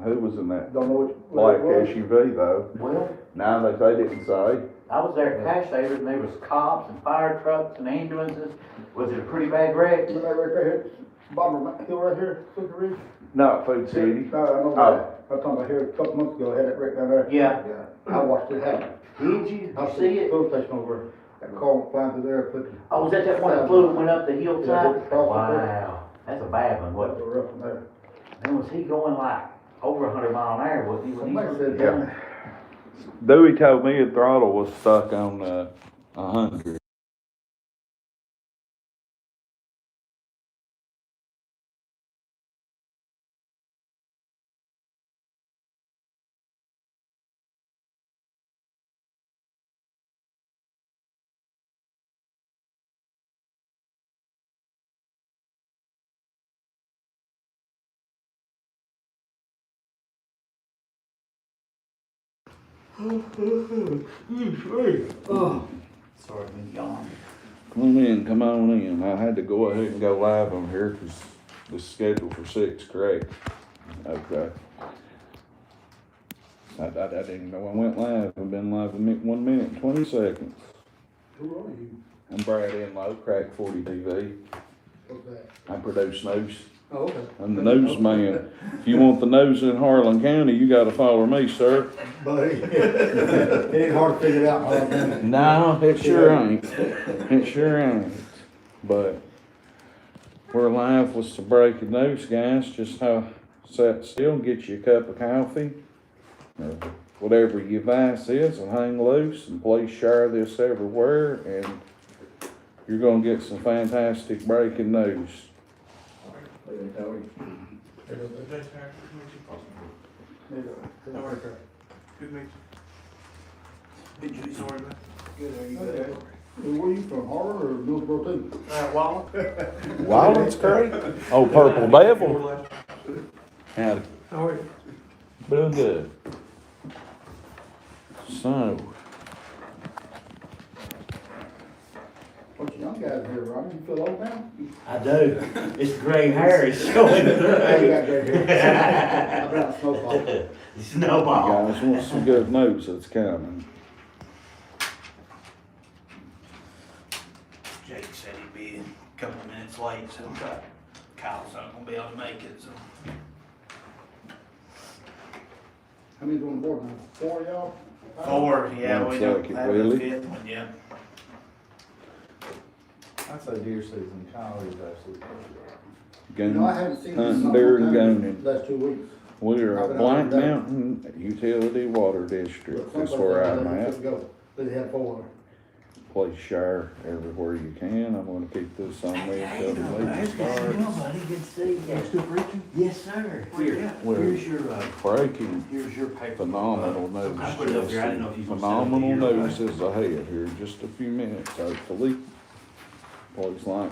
Who was in that Don't know which. black SUV though? Well, Now they didn't say. I was there at Cash Savers and there was cops and fire trucks and ambulances. Was it a pretty bad wreck? Remember that right here, bottom of the hill right here, Cookie Ridge? Not Food City. No, I know that. I was talking about here a couple months ago, I had that wreck down there. Yeah. I watched it happen. Did you? I You see it? Fuel station over, that car went flying through there, put. Oh, was that one that flew and went up the hillside? Yeah, across the Wow, that's a bad one. What What, the rough one there. and was he going like over 100 mile an hour, wasn't he? When he Somebody was said, down? Dewey told me the throttle was stuck on 100. Oh, sorry, I'm yawning. Come on in. I had to go ahead and go live on here because the schedule for 6, correct? Okay. I didn't know I went live. I've been live 1 minute and 20 seconds. who are you? I'm Brad Enlow, Crack 40 TV. What's that? I produce news. Oh, okay. I'm the newsman. If you want the news in Harlan County, you gotta follow me, sir. Buddy, it ain't hard to figure it out, huh? No, it sure ain't. It sure ain't. But we're live with some breaking news, guys. Just how sit still, get you a cup of coffee, or whatever your vice is, and hang loose. And please share this everywhere, and you're gonna get some fantastic breaking news. Good meet you. Sorry, man. Okay. Where you from, Harlan or Millsboro too? Wallen? Wallen's great. Oh, Purple Devil. Howdy. How are you? Doing good. So, Bunch of young guys here, Ronnie, you feel old now? I do. It's gray hair is showing I through. got gray hair. I'm out snowball. Snowball. guys want some good news that's coming. Jake said he'd be a couple of minutes late, so Kyle's not gonna be able to make it, so. How many's on board now? 4 of y'all? 4, yeah, we Looks don't like it, have a really. 5th one yet. I'd say deer season, Kyle is absolutely perfect. You know, I haven't seen this Hunting, deer, and in gunning. the last 2 weeks. We're a I've been Black out there. Mountain Utility Water District. That's where I'm at. But they had 4. Please share everywhere you can. I'm gonna keep this on me until the meeting starts. Buddy, good to see you. Still preaching? Yes, sir. Here, Well, here's your, Breaking here's your paper. phenomenal news. I put it up here. I didn't know if you was gonna send it Phenomenal to you. news is ahead here in just a few minutes, hopefully. Please like,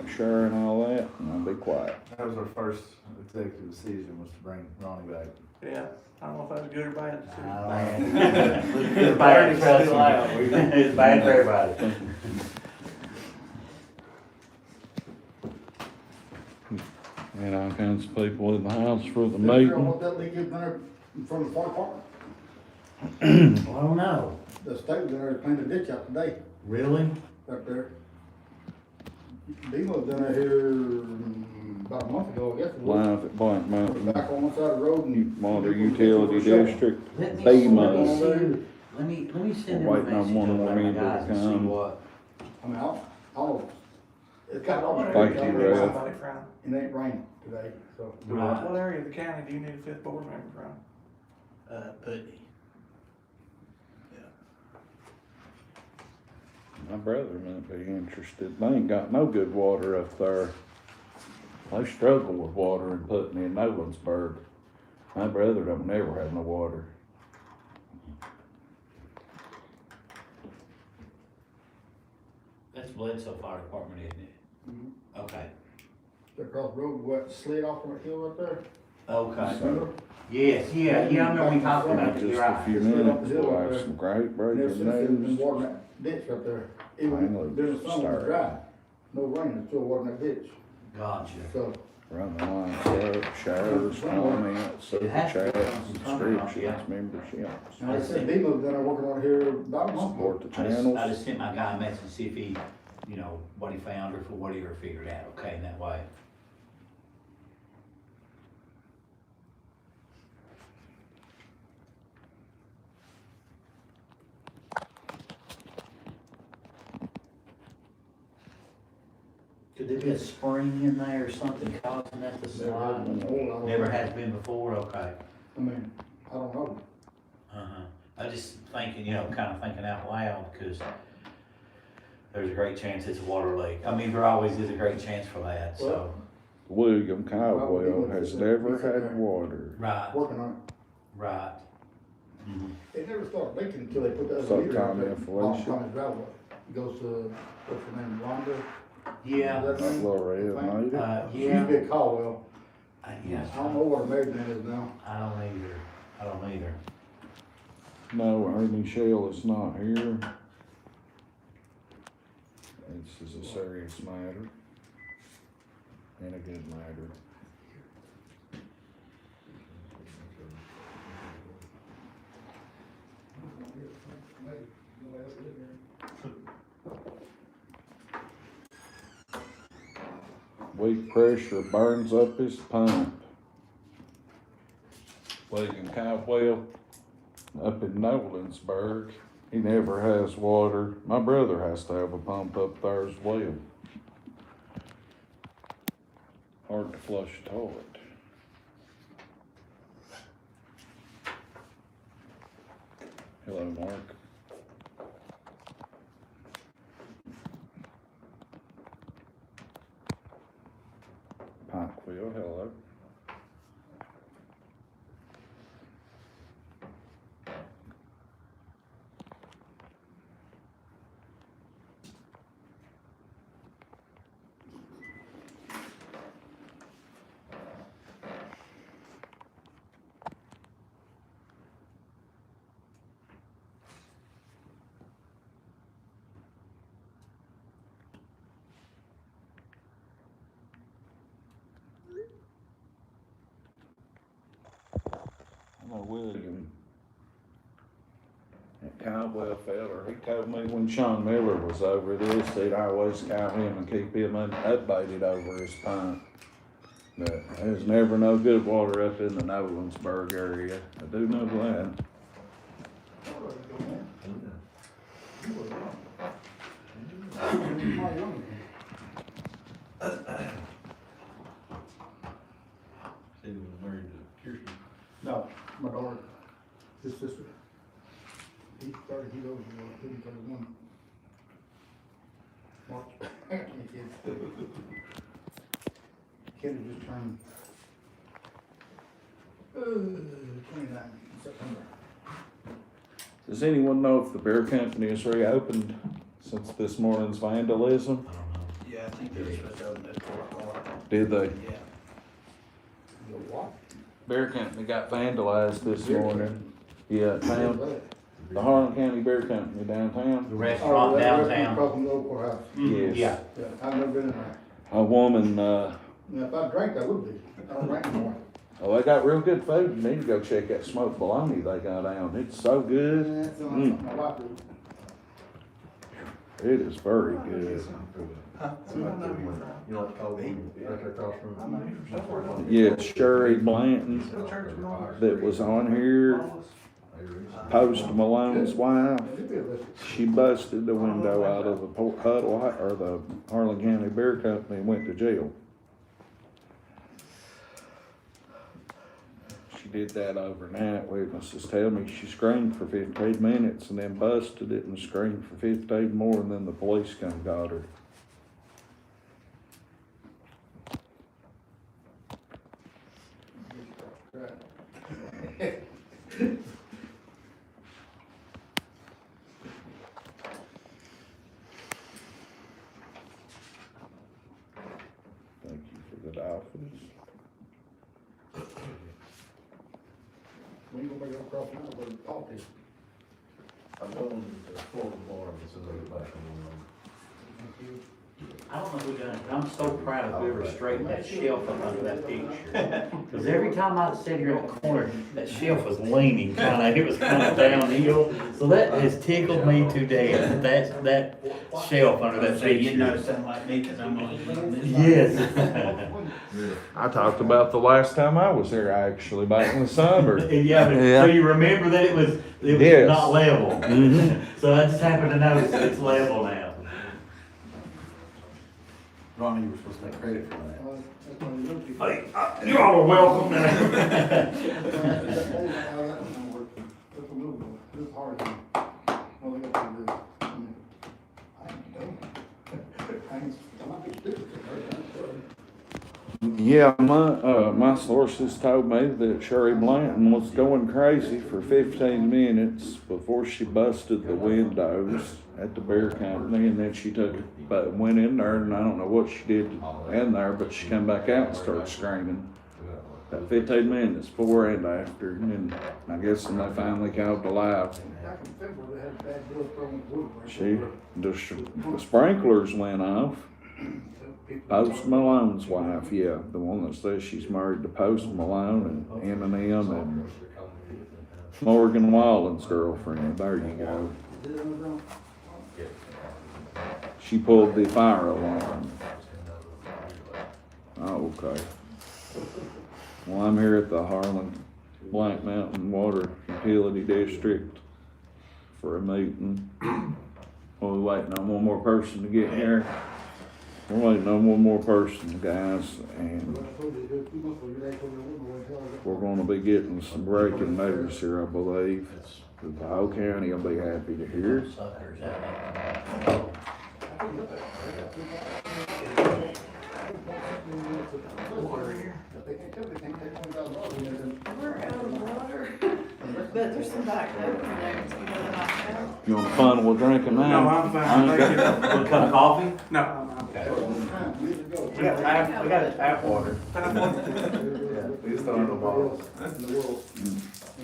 share and all that, and I'll be quiet. That was our first executive decision, was to bring Ronnie back. Yeah, I don't know if that was good or bad. Oh, man. It's bad, trust me. It's bad for everybody. And all kinds of people in the house for the Did you hear meeting. what that leak is in there in front of the fire department? Well, I don't know. The state was in there to clean the ditch out today, Really? up there. Demo's done it here about a month ago, I guess it was. Live at Blank Mountain Back on one side of the road and. Water Utility District. Let me BMUS. see. Let me send them a We're waiting on message one over more there, meeting to guys, and see come. what. I mean, I'll, it's got all the. Thank you, Ray. Somebody from, It ain't raining today, so. Right. what area of the county do you need a 5th board member from? Putney. My brother might be interested. They ain't got no good water up there. They struggle with water in Putney and Nolensburg. My brother don't never have no water. That's Bledsoe Fire Department, isn't it? Mhm. Okay. Across the road, what, slid off on that hill right there? Okay. Remember? Yes, yeah, I remember we talked about it, In you're just a right. few minutes, we'll have some great And ever breaking since then, been news. watering that ditch right there. Finally Even during the summer, it was started. dry. No rain, it's still watering that ditch. Gotcha. So, Run the lines up, shares, comments, It has to be chats, on some turnaround, subscriptions, yeah. memberships. Now, they said B-Move's done, working on here about a month ago. Support the I just channels. sent my guy a message to see if he, you know, what he found or for what he ever figured out, okay, in that way. Could there be a spring in there or something causing that to Never has slide? been before, I don't Never know. has been before, okay. I mean, I don't know. Uh-huh. I was just thinking, you know, kind of thinking out loud, because there's a great chance it's a water leak. I mean, there always is a great chance for that, so. William Caldwell has never had water. Right, Working on it. right. Mhm. It never started leaking until they put that Start meter in Tommy there. and Felicia. Tommy's driveway. It goes to, what's her name, Rhonda? Yeah, Is that her name? Loretta made it. She used to be yeah. at Caldwell. Yeah, I don't know what her maiden name is now. I don't either. I don't either. No, Ernie Shell is not here. This is a serious matter. And a good matter. Weak pressure burns up his pump. William Caldwell up in Nolensburg, he never has water. My brother has to have a pump up there as well. Hard to flush a toilet. Hello, Mark. Pikeville, hello. I know William, that Caldwell feller, he told me when Sean Miller was over this, he'd always call him and keep him updated over his pump. But there's never no good water up in the Nolensburg area. I do know that. He was married to Kirsten. No, my daughter, his sister. He's 30, he's over, he's 31. March, I can't get it. Kid had just turned, 29 in September. Does anyone know if the beer company is reopened since this morning's vandalism? I don't know. Yeah, I think they're supposed to open at 4 o'clock. Did they? Yeah. You know what? Beer company got vandalized this Beer morning. Yeah, town, the Harlan County Beer Company downtown. The restaurant downtown. Across from the old courthouse. Yes. Yeah. Yeah, I've never been in there. A woman, Now, if I drank, I would be. I don't drink anymore. oh, they got real good food. You need to go check that smoked bologna they got down. It's so good. That's something my wife did. It is very good. You know what called him, right there across from. Yeah, Sherry Blanton that was on here, Post Malone's wife. It'd be a list. She busted the window out of the Huddle, or the Harlan County Beer Company and went to jail. She did that overnight. Witnesses tell me she screamed for 15 minutes and then busted it and screamed for 15 more, and then the police come and got her. Thank you for the Dolphins. When you gonna make it across now, but talk to you. I'm going to Florida tomorrow, as soon as I get back from Thank you. I don't know who done it, but I'm so proud of whoever straightened that shelf up under that picture. Cause every time I sit here in the corner, that shelf was leaning kinda, it was kinda downhill. So that has tickled me to death, that shelf under that So you know, picture. something like me, cause I'm always looking at this. Yes. I talked about the last time I was here, actually, back in the summer. Yeah, Yeah. so you remember that it was Yes. not level. Mhm. So I just happened to notice it's level now. Ronnie, you were supposed to take credit for that. That's one of the other people. Hey, you all are welcome. That's a little bit, it's hard. Well, they got to do this. I ain't done. I might be stupid, I'm sorry. Yeah, my sources told me that Sherry Blanton was going crazy for 15 minutes before she busted the windows at the beer company, and then she went in there, and I don't know what she did in there, but she came back out and started screaming. About 15 minutes before and after, and I guess when they finally called the loud, Back in February, they had a bad deal throwing wood. the sprinklers went off. Post Malone's wife, yeah, the one that says she's married to Post Malone and Eminem and Morgan Wallen's girlfriend. There you go. She pulled the fire alarm. Oh, okay. Well, I'm here at the Harlan Black Mountain Water Utility District for a meeting. We're waiting on one more person to get here. We're waiting on one more person, guys, and we're gonna be getting some breaking news here, I believe. The whole county will be happy to hear. Suckers out We're out of water, but there's some back over there, so we know they're not out. You want fun with drinking now? No, I'm fine, thank you. What kind of coffee? No, I'm We got tap water. We just throwing the balls.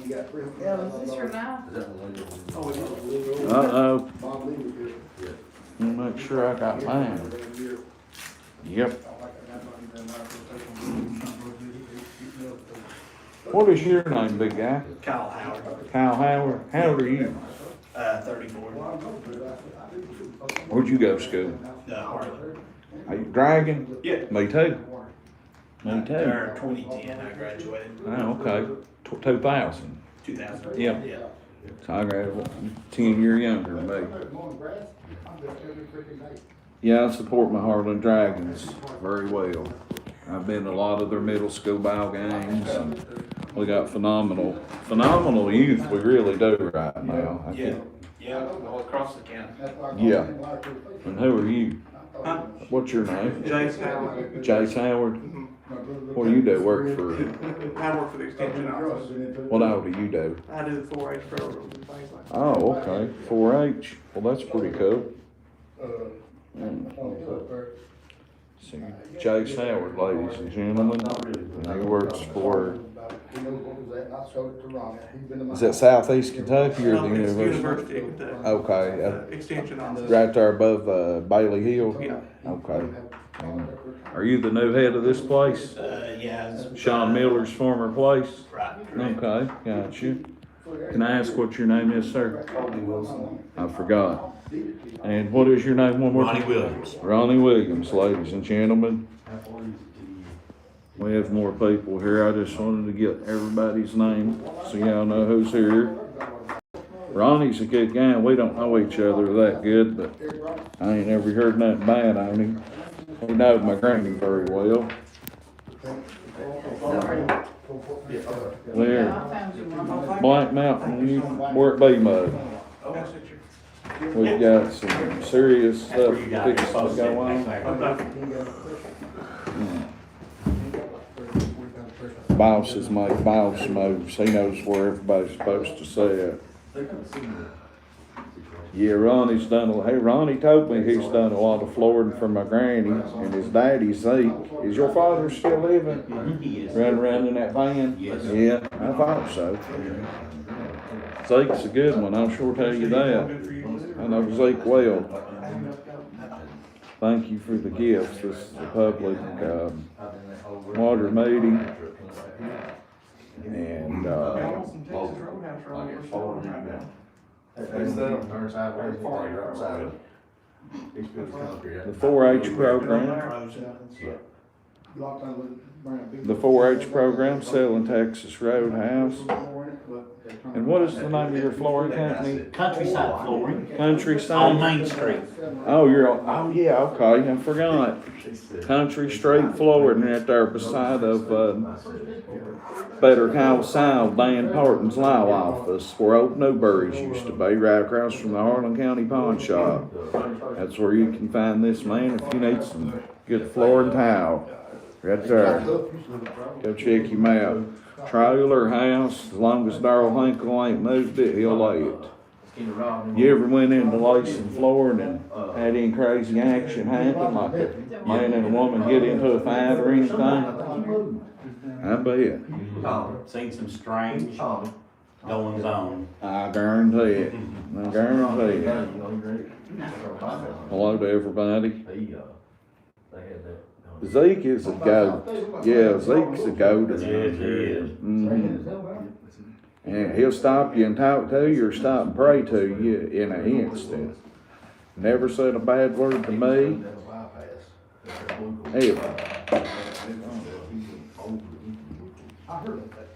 Yeah, is this your knife? Uh-oh, let me make sure I got mine. Yep. What is your name, big guy? Kyle Howard, Kyle Howard. How old are you? 34, Where'd you go to school? Harlan. Are you dragging? Yeah. Me too. Me too. Or 2010, I graduated, Oh, okay. 2000. 2000. Yeah. Yeah. So I graduated 10 years younger than me. Yeah, I support my Harlan Dragons very well. I've been to a lot of their middle school ball games, and we got phenomenal youth. We really do right now. I Yeah, think- yeah, all across the county. Yeah. And who are you? Huh? What's your name? Jace Howard. Jace Howard. What do you do? Work for? I work for the extension office. What all do you do? I do the 4-H programs and things like that. Oh, okay. 4-H. Well, that's pretty cool. See, Jace Howard, ladies and gentlemen, and he works for, is that Southeast Kentucky or the No, it's University? University of Kentucky. Okay, Extension office. right there above, Bailey Hill? Yeah. Okay. Are you the new head of this place? Yeah. it's, Sean Miller's former place? Right, correct. Okay, got you. Can I ask what your name is, sir? Colby Wilson. I forgot. And what is your name one more time? Ronnie Williams. Ronnie Williams, ladies and gentlemen. We have more people here. I just wanted to get everybody's name so y'all know who's here. Ronnie's a good guy. We don't know each other that good, but I ain't ever heard nothing bad on him. He knows my granny very well. There, Yeah, I found you one. Black Mountain, you work B mud. That's it, sure. We've got some serious That's stuff where you got it. fixing to go on. Bosses make boss moves. He knows where everybody's supposed to sit. Yeah, Ronnie's done, Ronnie told me he's done a lot of flooring for my granny and his daddy Zeke. Is your father still living? He is. Running around in that van? Yes. Yeah, I thought so. Zeke's a good one, I'll sure tell you that. I know Zeke well. thank you for the gifts. This is a public, water meeting. And, Some Texas Roadhouse around here, still right now. Turn sideways, right upside. He's good as concrete. the 4-H program, Locked on with, bring a big. the 4-H program selling Texas Roadhouse. And what is the name of your flooring company? Countryside flooring on Countryside? Main Street. Oh, you're, oh yeah, okay, I forgot. Country Street Flooring right there beside of, Better Call Saul, Dan Parton's law office, where Old Newberry's used to be, right across from the Harlan County Pawn Shop. That's where you can find this man if you need some good floor and tile. Right there. Go check him out. Trailer, house, as long as Darrell Hinkle ain't moved it, he'll lay it. You ever went into lacing flooring and had any crazy action happen, like a man and a woman get into a fight or anything? I bet. Seen some strange goings on. I guarantee it. I guarantee it. Hello to everybody. Zeke is a goat. Yeah, Zeke's a goat. Yes, he is. Mhm. And he'll stop you and talk to you or stop and pray to you in an instant. Never said a bad word to me. Ever. I heard of that.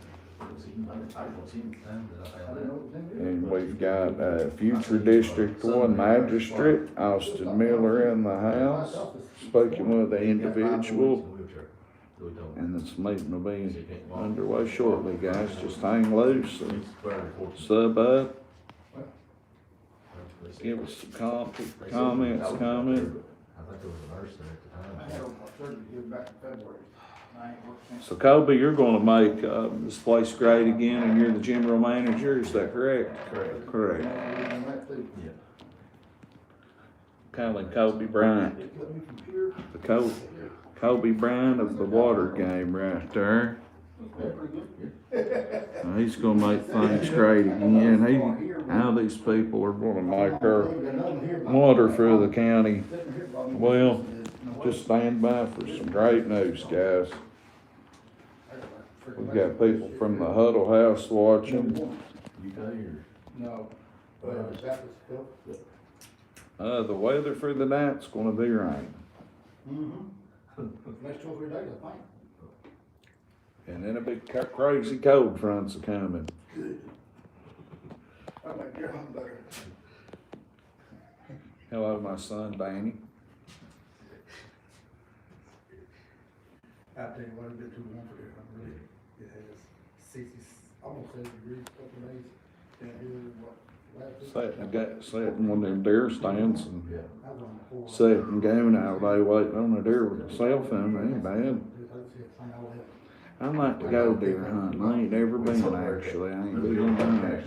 And we've got future District 1 Magistrate, Austin Miller in the house, speaking with the individual. And this meeting will be underway shortly, guys. Just hang loose and sub up. Give us some comments, comment. I had my surgery here back in February. I ain't worked since. So Kobe, you're gonna make, this place great again and you're the general manager, is that correct? Correct. Calling Kobe Bryant. The Kobe Bryant of the water game right there. He's gonna make things great again. How these people are gonna make our water for the county. Well, just stand by for some great news, guys. We've got people from the Huddle House watching. No, that was still. The weather for the night's gonna be rain. Next 2 or 3 days, I think. And then a big crazy cold front's a coming. I like your home better. Hello, my son, Danny. I tell you what, it's been too warm for this, I'm really, it has 60, almost 70 degrees, couple of days. Down here, what, last week? Sat in one of them deer stands and I was on the floor. sat and going all day waiting on a deer with a cell phone, ain't bad. I'd like to go deer hunting, I ain't never been actually, I ain't been there.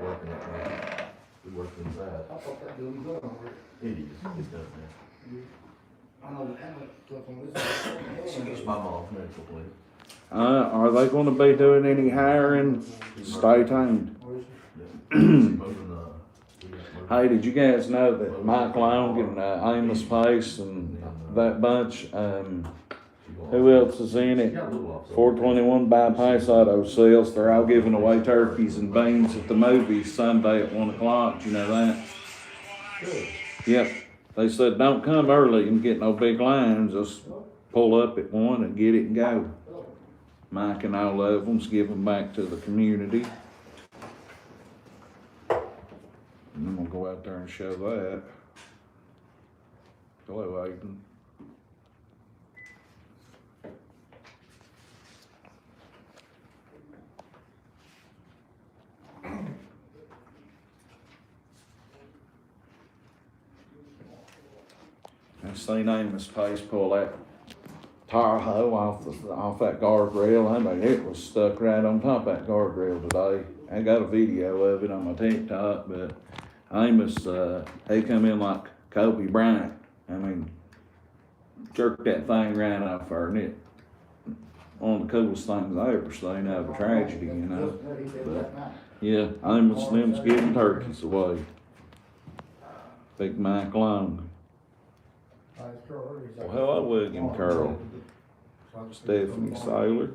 Working at, we work inside. I thought that building was over. It is, it's done now. I know the ambulance stuff on this. It's my mom's medical place. Are they gonna be doing any hiring? Stay tuned. Hey, did you guys know that Mike Long and Amos Pace and that bunch, who else is in it? 421 Bypass Auto Sales, they're all giving away turkeys and beans at the movies Sunday at 1 o'clock, you know that? Good. Yep, they said don't come early and get no big lines, just pull up at 1 and get it and go. Mike and all of them's giving back to the community. And I'm gonna go out there and show that. Hello, Aiden. I seen Amos Pace pull that tire hoe off that guardrail. I mean, it was stuck right on top of that guardrail today. I got a video of it on my TikTok, but Amos, he come in like Kobe Bryant. I mean, jerked that thing right off her, and it one of the coolest things I ever seen out of a tragedy, you know. But yeah, Amos and them's giving turkeys away. Big Mike Long. Well, hello, William Carroll, Stephanie Saylor.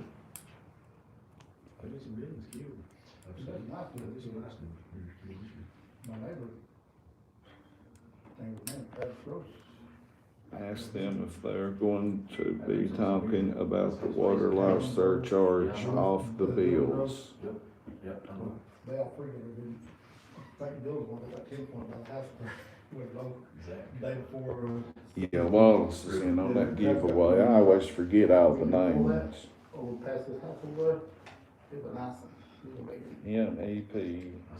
My neighbor. Thing with him, Travis Gross. Ask them if they're going to be talking about the water loss surcharge off the bills. Yep, I know. They all three of them, I think Bill's one that got 10 points about half went low. Exactly. Day before, Yeah, Wallace is in on that giveaway. I always forget all the names. over past this house over there, it was nice. Little baby. MEP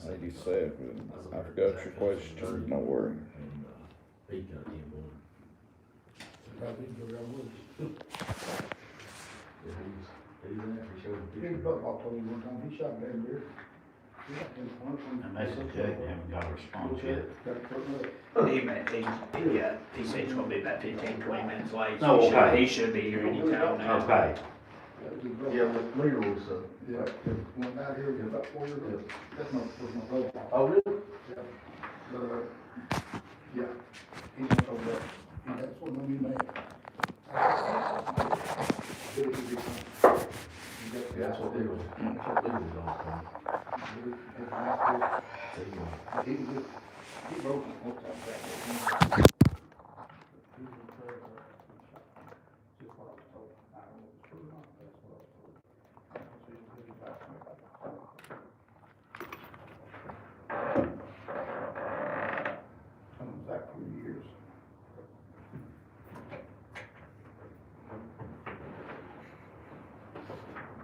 87. I forgot your question, don't worry. And, he got 10 more. Probably didn't go around with it. Yeah, he's actually showed a He picture. football told me one time, he shot down there. He got 10 points. I messaged Jake, and haven't got a response yet. Got it put up. He said it's gonna be about 15, 20 minutes late. Oh, So okay. he should be here anytime now. Okay. That was his brother. Yeah, with Leroy, so. Yeah, went out here, was about 4 years old. That's was my brother. Oh, really? Yeah. But, yeah, he went over there. And that's what made me mad. Yeah, that's what Leroy, that's what Leroy's on. He broke it one time back. Comes back for years.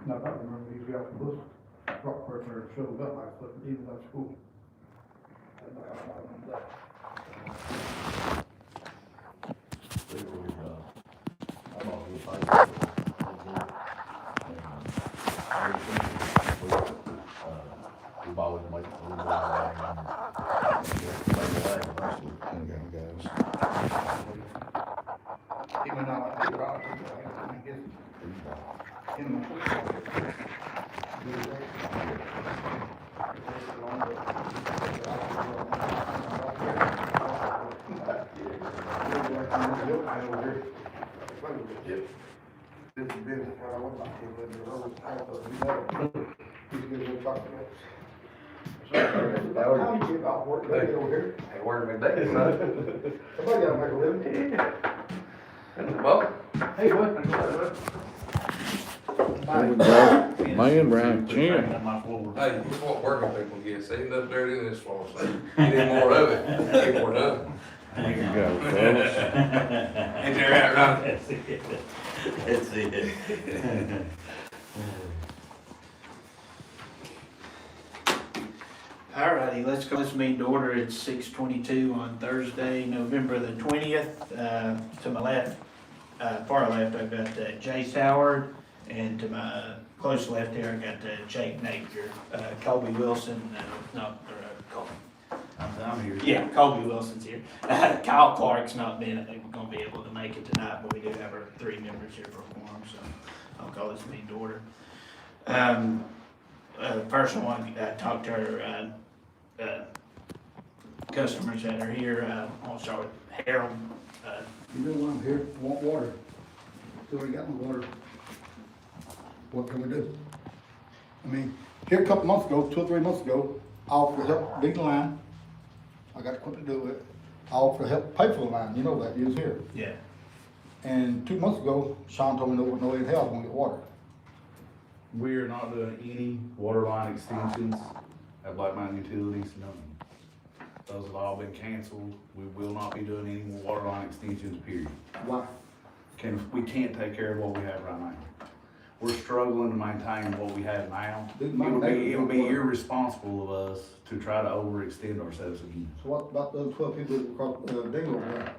Now, I remember he's got the bus, rock person that showed up, I said, he was at school. Leroy, I'm off the fight. We've always made it a little Okay, guys. Even though I think about it, I guess, in the. Yep. This is business, how I want my kids, but the road, I don't know, he's good to talk to us. How you get off work, they get over here, Hey, word of the day, son. somebody gotta make a living. Well, Hey, what? There we go. Man, right, chin. On my floor. Hey, this is what working people get, see, enough dirt in this floor, so you need more of it, get more done. There you go, fellas. Ain't that right, Ron? That's it. That's it. Alrighty, let's go, this meeting to order. It's 6:22 on Thursday, November the 20th. To my left, far left, I've got Jay Howard, and to my close left here, I got Jake Napier, Colby Wilson, Colby. I'm here. Yeah, Colby Wilson's here. Kyle Clark's not gonna be able to make it tonight, but we do have our 3 members here for a quorum, so I'll call this meeting to order. First I want to talk to our customers that are here. I'll start with Harold. You know why I'm here, want water, still ain't got no water. What can we do? I mean, here a couple months ago, 2 or 3 months ago, I offered to help dig the line. I got equipment to do it. I offered to help pay for the line, you know that, you was here. Yeah. And 2 months ago, Sean told me no way in hell I'm gonna get water. We're not doing any water line extensions at Black Mountain Utilities, none. Those have all been canceled. We will not be doing any more water line extensions, period. Why? We can't take care of what we have right now. We're struggling to maintain what we have now. It would be irresponsible of us to try to overextend ourselves again. So what about those 12 people that across, Dingle over there?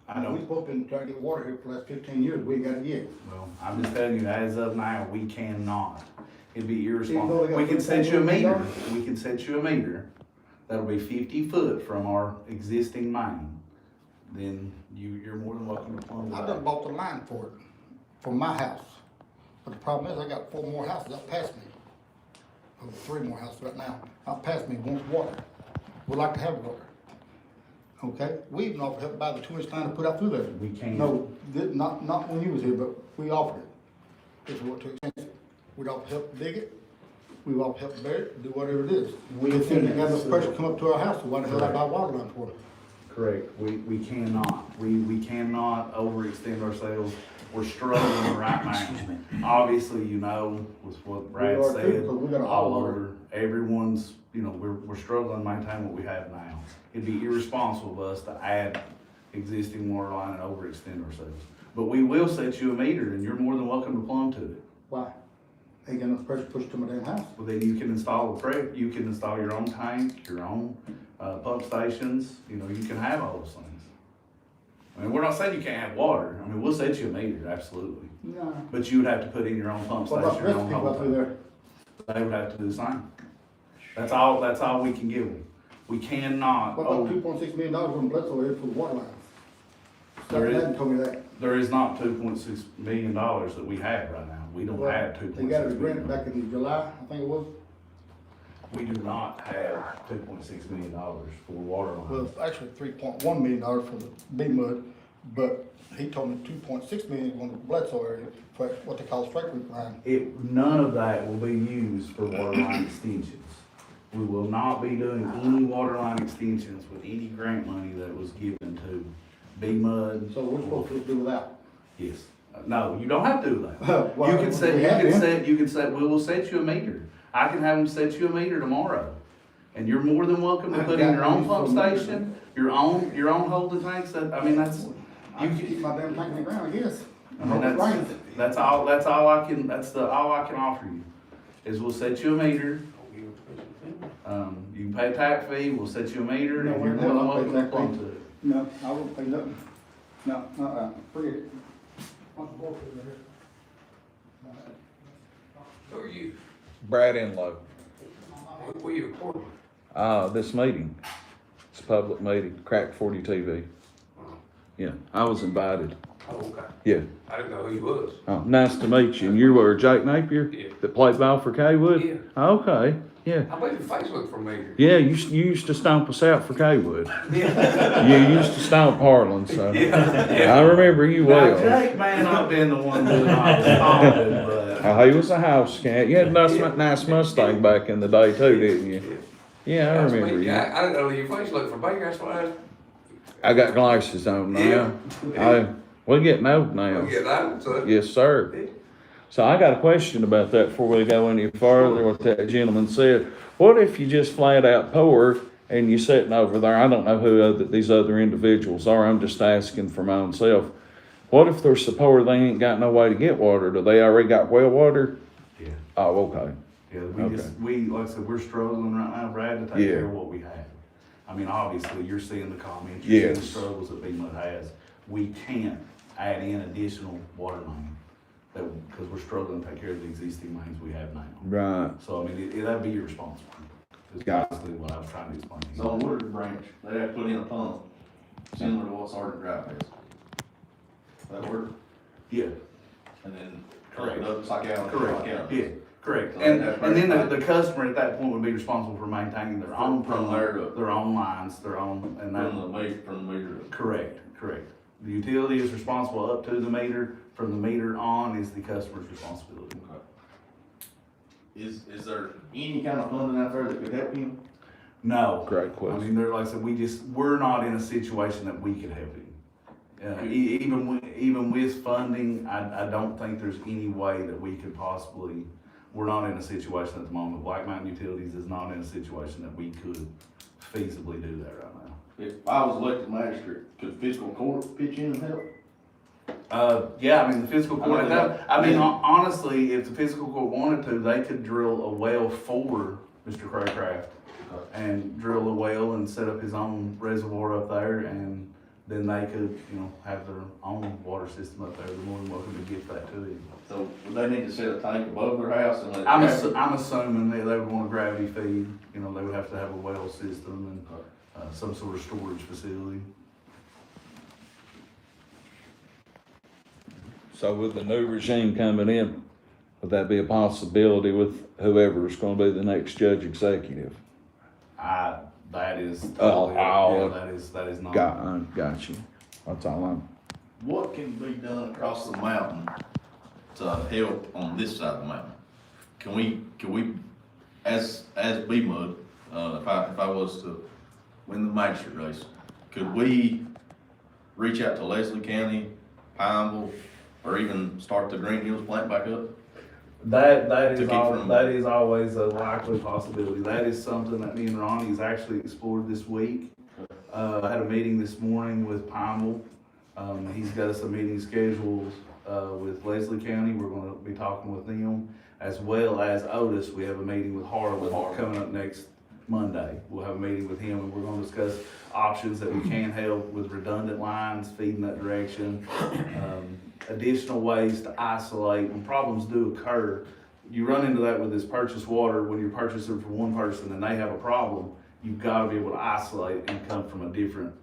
I We don't, supposed to been trying to get water here for the last 15 years, we ain't got it yet. well, I'm just telling you, as of now, we cannot. It'd be Even though irresponsible. they got We can set you a 15 meter, years? we can set you a meter that'll be 50 foot from our existing main. Then you're more than welcome to plumb I it done up. bought the line for it, for my house. But the problem is, I got 4 more houses up past me. Oh, 3 more houses right now, up past me wants water. Would like to have water. okay? We even offered help buy the 2-inch line to put out through there. We can't. No, not when you was here, but we offered it. If it was too expensive. We'd offer help dig it, we would offer help bury it, do whatever it is. We If they can't. got enough pressure come up to our house, so why the hell I buy water line for it? Correct, we cannot, we cannot overextend ourselves, we're struggling right now. Obviously, you know, with what Brad We are too, said, because we got a all hot water. over, everyone's, you know, we're struggling to maintain what we have now. It'd be irresponsible of us to add existing water line and overextend ourselves. But we will set you a meter, and you're more than welcome to plumb to it. Why? Ain't got enough pressure pushed to my damn house. Well, then you can install you can install your own tank, your own, pump stations, you know, you can have all those things. I mean, we're not saying you can't have water, I mean, we'll set you a meter, absolutely. No. But you would have to put in your own pump What about station, the your rest of own the people out through whole there? They would have to do the same. That's all we can give them. We cannot, What about $2.6 million on Bledsoe area for the water lines? There is- Madden told me that. there is not $2.6 million that we have right now. We don't have $2.6 They got it million. granted back in July, I think it was. We do not have $2.6 million for water Well, lines. actually $3.1 million for the B mud, but he told me $2.6 million on the Bledsoe area for what they call straight root line. None of that will be used for water line extensions. We will not be doing any water line extensions with any grant money that was given to B-Mud. So we're supposed to do without. Yes. No, you don't have to do that. Well, You can set, we you have can been. set, you can set, we will set you a meter. I can have them set you a meter tomorrow. And you're more than welcome to I've put in got your own these pump for meters. station, your own holding tanks, that, I mean, that's, I can keep my damn tank in the ground, I guess. I mean, that's all I can offer you, is we'll set you a meter. You can pay a tap fee, we'll set you a meter, No, and you're we're more than welcome not paying to tap plumb fee. to it. No, I won't pay nothing. No, forget it. What's the bullshit right here? Who are you? Brad Enlow. What are you recording? This meeting, it's a public meeting, Crack 40 TV. Yeah, I was invited. Oh, okay. Yeah. I didn't know who you was. Oh, nice to meet you. And you were Jake Napier? Yeah. That played ball for Kaywood? Yeah. Okay, yeah. I believe your face looked familiar. Yeah, you used to stomp us out for Kaywood. You used to stomp Harlan, so. I remember you Now, well. Jake may not been the one doing all the stomping, but. He was a house cat. You had a nice Mustang back in the day too, didn't you? Yeah, I That's me. remember you. Yeah, I didn't know your face looked familiar, that's why I got glasses on now. We're getting old now. I get that, so. Yes, sir. So I got a question about that before we go any further, what that gentleman said. What if you just flat out poor and you're sitting over there, I don't know who these other individuals are, I'm just asking for my own self. What if they're so poor they ain't got no way to get water? Do they already got well water? Yeah. Oh, okay. Yeah, Okay. like I said, we're struggling right now, Brad, to take Yeah. care of what we have. I mean, obviously, you're seeing the comments, you're seeing the Yes. struggles that B-Mud has. We can't add in additional water line, because we're struggling to take care of the existing lines we have now. Right. So, I mean, that'd be irresponsible, is Got it. basically what I was trying to explain. So on Woodard Branch, they have to put in a pump similar to what Sergeant Drive has. That work? Yeah, And then Correct. Up, it's like out. correct, yeah, correct. So And that's then right. the customer at that point would be responsible for maintaining their own From there to- their own lines, their own, and that. From the meter. Correct. The utility is responsible up to the meter, from the meter on is the customer's responsibility. Okay. Is there any kind of funding out there that could help him? No. Great I question. mean, they're, like I said, we're not in a situation that we could help him. Even with funding, I don't think there's any way that we could possibly, we're not in a situation at the moment, Black Mountain Utilities is not in a situation that we could feasibly do that right now. If I was elected magistrate, could fiscal court pitch in and help? Yeah, I mean, the fiscal court, I know that- honestly, if the fiscal court wanted to, they could drill a well for Mr. Craycraft and drill a well and set up his own reservoir up there, and then they could, have their own water system up there. They're more than welcome to give that to him. So would they need to set a tank above their house and let it? I'm assuming they would want a gravity feed, they would have to have a well system and, some sort of storage facility. So with the new regime coming in, would that be a possibility with whoever's gonna be the next judge executive? That is. Oh, Yeah, that is not. Got you. That's all I'm. What can be done across the mountain to help on this side of the mountain? Can we, as B-Mud, if I was to win the magistrate race, could we reach out to Leslie County, Pineville, or even start the Green Hills plant back up? That To keep from- that is always a likely possibility. That is something that me and Ronnie's actually explored this week. I had a meeting this morning with Pineville. He's got us a meeting scheduled, with Leslie County. We're gonna be talking with them, as well as Otis. We have a meeting with Harlan coming up next Monday. We'll have a meeting with him, and we're gonna discuss options that we can help with redundant lines, feeding that direction. Additional ways to isolate when problems do occur. You run into that with this purchased water, when you're purchasing from one person and they have a problem, you've gotta be able to isolate and come from a different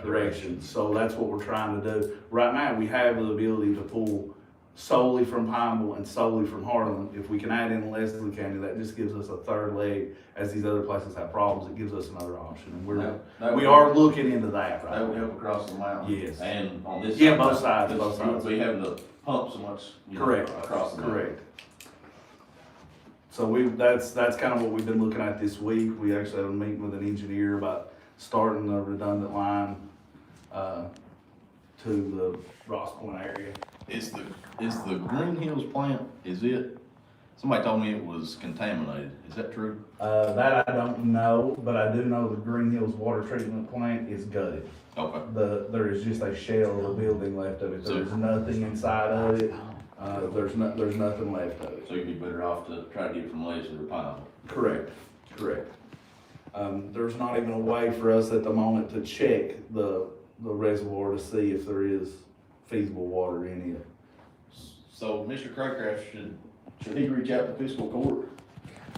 direction. So that's what we're trying to do. Right now, we have the ability to pull solely from Pineville and solely from Harlan. If we can add in Leslie County, that just gives us a third leg. As these other places have problems, it gives us another option, and we are looking into that right That would now. help across the mountain. Yes. And on this. Yeah, side, both sides, this- both sides. We having to pump so much, Correct, across the mountain. correct. So that's kind of what we've been looking at this week. We actually had a meeting with an engineer about starting the redundant line, to the Ross Point area. Is the Green Hills plant, somebody told me it was contaminated, is that true? That I don't know, but I do know the Green Hills water treatment plant is gutted. Okay. There is just a shell of a building left of it. There's nothing inside of it. There's nothing left of it. So you'd be better off to try to get it from Leslie or Pineville? Correct. There's not even a way for us at the moment to check the reservoir to see if there is feasible water in it. So Mr. Craycraft, should he reach out to fiscal court?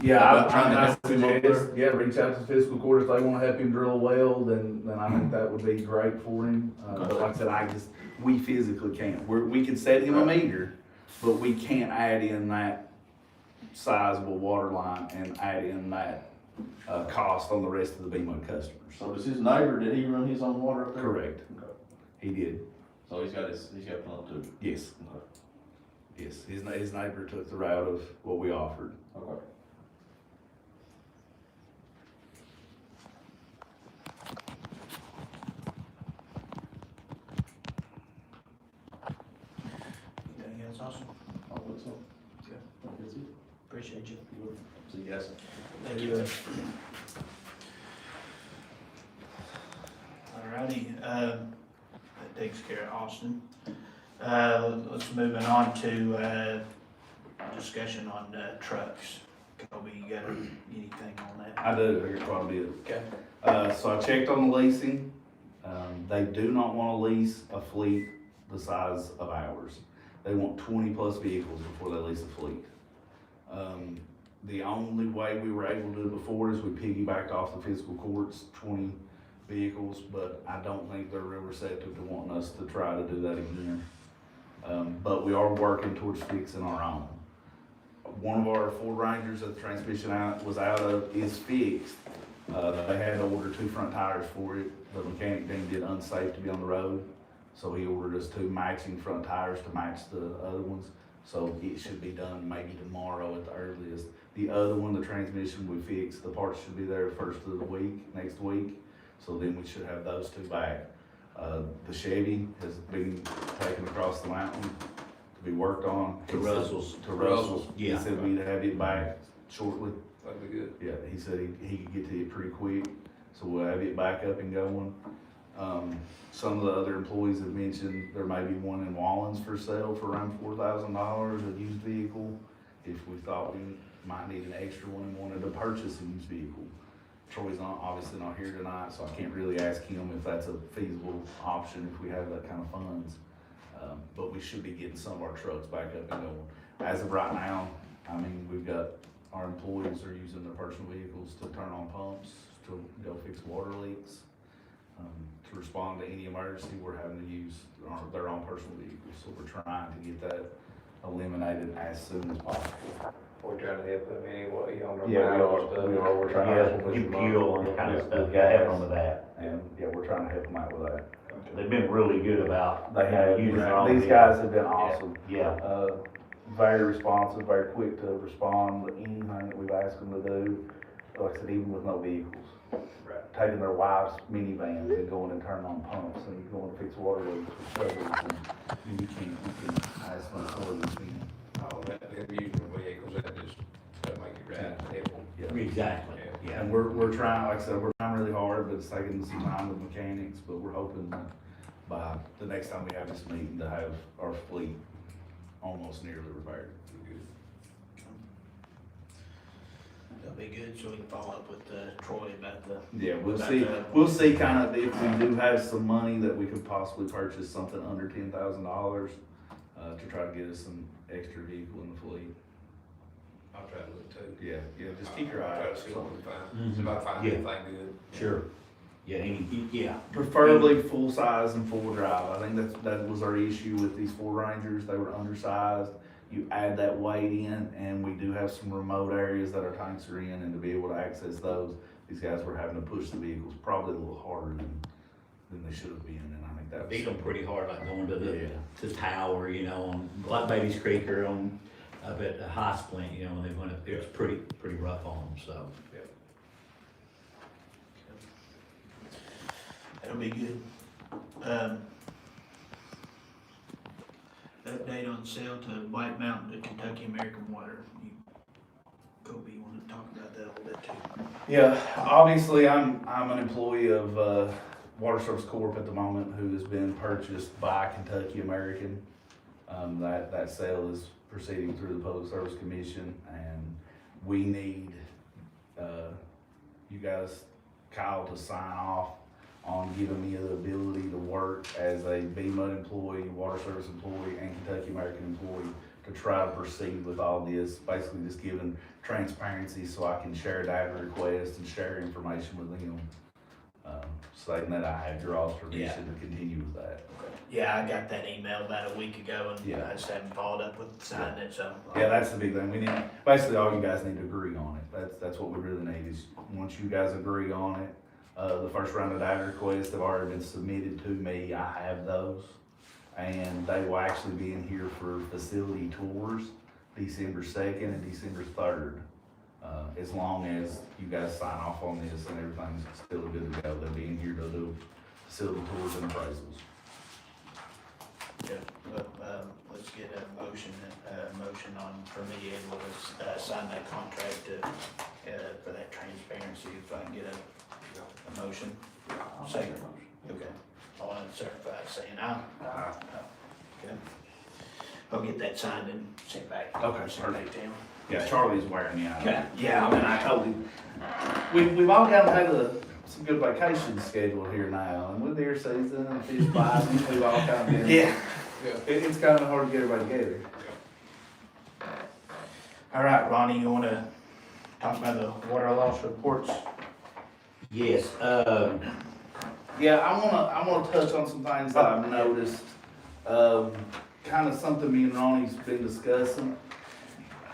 Yeah, About trying to help him up suggest, yeah, reach out to fiscal court if they wanna help him drill a well, then I think that would be great for him. But like I said, we physically can't. We can set him a meter, but we can't add in that sizable water line and add in that, cost on the rest of the B-Mud customers. So does his neighbor, did he run his own water up there? Correct. Okay. He did, So he's got pump too? yes. Okay. Yes, his neighbor took the route of what we offered. Okay. Anything else, Austin? I think so. Okay. I think that's it. Appreciate you. See you guys. Thank you. Alrighty, that takes care of Austin. Let's move on to, discussion on, trucks. Kobe, you got anything on that? I do, I got quite a bit. Okay. So I checked on the leasing. They do not want to lease a fleet the size of ours. They want 20+ vehicles before they lease a fleet. The only way we were able to do it before is we piggybacked off the fiscal court's 20 vehicles, but I don't think they're real receptive to wanting us to try to do that again. But we are working towards fixing our own. One of our Ford Rangers that the transmission was out of is fixed. They had to order 2 front tires for it. The mechanic deemed it unsafe to be on the road, so he ordered us 2 matching front tires to match the other ones. So it should be done maybe tomorrow at the earliest. The other one, the transmission we fixed, the parts should be there first of the week, next week. So then we should have those 2 back. The Chevy has been taken across the mountain to be worked on. To Russell's. To Russell's. Yeah. He said we'd have it back shortly. That'd be good. Yeah, he said he could get to it pretty quick, so we'll have it back up and going. Some of the other employees have mentioned there may be one in Wallens for sale for around $4,000, a used vehicle. If we thought we might need an extra one and wanted to purchase a used vehicle. Troy's obviously not here tonight, so I can't really ask him if that's a feasible option if we have that kind of funds. But we should be getting some of our trucks back up and going. As of right now, I mean, we've got, our employees are using their personal vehicles to turn on pumps, to go fix water leaks. To respond to any emergency, we're having to use their own personal vehicles, so we're trying to get that eliminated as soon as possible. we trying to help them anyway on their Yeah, mileage stuff? we're trying to Yeah, help them get with the fuel and kind of Yeah, stuff, with yeah, help gas. them with that. And, yeah, we're trying to help them out with that. They've been really good about, They have, using their own. these guys have been awesome. Yeah, Very responsive, very quick to respond to anything that we've asked them to do. Like I said, even with no vehicles. Taking their wife's minivans and going and turning on pumps and going to fix water leaks with shovels and you can ask them for them. Oh, that, them using the vehicles, that just, that make it right, help them. Yeah. exactly, yeah. And we're trying, like I said, we're trying really hard, but it's taking some time with mechanics, but we're hoping that by the next time we have this meeting to have our fleet almost nearly repaired. That'll be good, so we can follow up with Troy about the. Yeah, About we'll see kind of if we do have some money that we could possibly purchase something under $10,000, to try to get us some extra vehicle in the fleet. I'll try to look too. Yeah, just keep your I'll eye try out to for see what something. we find, see if I find Yeah. anything good. Sure. Yeah, yeah. Preferably full size and full drive. I think that was our issue with these Ford Rangers. They were undersized. You add that weight in, and we do have some remote areas that our tanks are in, and to be able to access those, these guys were having to push the vehicles probably a little harder than they should have been, and I think that was. Beat them pretty hard, like going to Yeah. the tower, you know, on like Baby's Creek or on, up at the High Splint, you know, when they went up there, it's pretty rough on them, so. That'll be good. Update on sale to White Mountain to Kentucky American Water. Kobe, you wanna talk about that a little bit too? Yeah, obviously, I'm an employee of, Water Service Corp at the moment, who has been purchased by Kentucky American. That sale is proceeding through the Public Service Commission, and we need, you guys, Kyle, to sign off on giving me the ability to work as a BMUD employee, Water Service employee, and Kentucky American employee to try to proceed with all this, basically just giving transparency so I can share data requests and share information with them. Stating that I have your all's permission to continue with that. Yeah, I got that email about a week ago and Yeah. I just haven't followed up with signing it, so. Yeah, that's the big thing. We need, basically, all you guys need to agree on it. That's what we really need is, once you guys agree on it, the first round of data requests have already been submitted to me. I have those. And they will actually be in here for facility tours, December 2nd and December 3rd. As long as you guys sign off on this and everything's still good to go, they'll be in here to do facility tours and appraisals. Yeah, but, let's get a motion on, for me able to, sign that contract to, for that transparency, if I can get a motion. Second. Okay, all uncertified saying aye. Aye. Okay. I'll get that signed and sent back. Okay, Sent back to him. Yeah, Charlie's wearing me out. Okay. Yeah, I mean, I told him, we've all kind of had some good vacations scheduled here now, and with deer season and fish bites, we've all kind of been. Yeah. It's kind of hard to get everybody together. All right, Ronnie, you wanna talk about the water loss reports? Yes, Yeah, I wanna touch on some things that I've noticed, kind of something me and Ronnie's been discussing.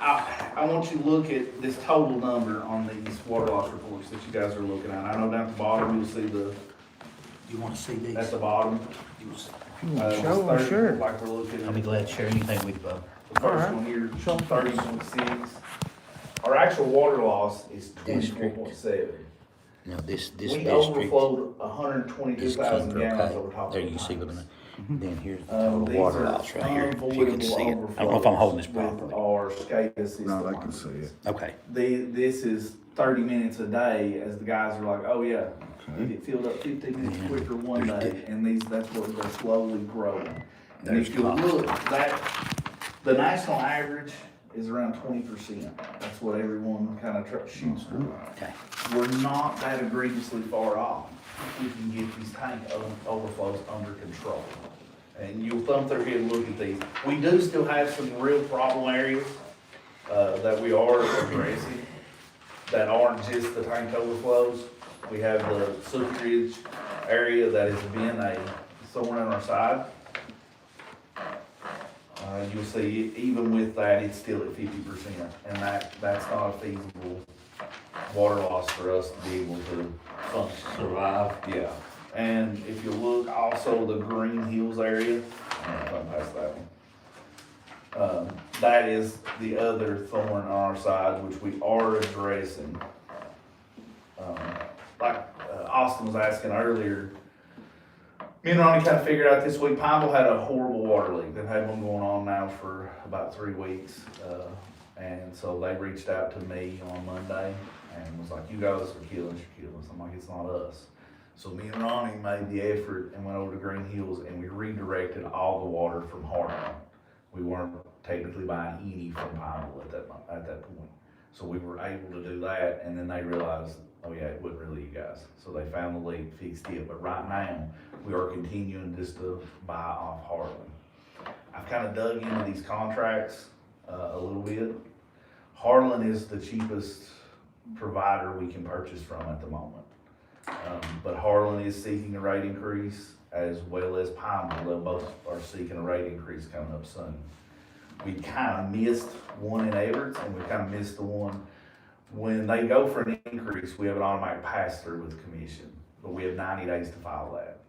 I want you to look at this total number on these water loss reports that you guys are looking at. I know down at the bottom, you'll see you wanna see these? at the bottom. Show 'em, sure. Like we're looking I'll at be glad to share anything with you, Bob. the first one here, 30.6. Our actual water loss is 24.7. Now, this We district, overflowed this 122,000 came gallons from, over top of there the you see what I tanks. mean? Then here's the total These water are loss right here, if you can see it. I don't know if I'm holding this unavoidable properly. overflows with our SCADA system. No, they can see it. Okay, This is 30 minutes a day, as the guys are like, oh yeah, it filled up 15 minutes Yeah. quicker one There's day, and that's what they're slowly growing. And There's if you cost. look, the national average is around 20%. That's what everyone kind of shoots for. okay. We're not that egregiously far off. We can get these tank overflows under control. And you'll thumb through here and look at these. We do still have some real problem areas, that we are addressing, that aren't just the tank overflows. We have the sewerage area that has been somewhere on our side. you'll see, even with that, it's still at 50%, and that's not a feasible water loss for us to be able to function. Survive. Yeah, and if you look also the Green Hills area, I'll pass that one. That is the other thorn on our side, which we are addressing. Like Austin was asking earlier, me and Ronnie kind of figured out this week, Pineville had a horrible water leak. They've had one going on now for about 3 weeks. And so they reached out to me on Monday and was like, you guys are killing us. I'm like, it's not us. So me and Ronnie made the effort and went over to Green Hills and we redirected all the water from Hartman. We weren't technically buying any from Pineville at that point. So we were able to do that, and then they realized, oh yeah, it wasn't really you guys. So they found the leak, fixed it, but right now, we are continuing just to buy off Harlan. I've kind of dug into these contracts a little bit. Harlan is the cheapest provider we can purchase from at the moment. But Harlan is seeking a rate increase, as well as Pineville. They both are seeking a rate increase coming up soon. We kind of missed one in Everett, and we kind of missed the one. When they go for an increase, we have an automatic pass-through with the commission, but we have 90 days to file that.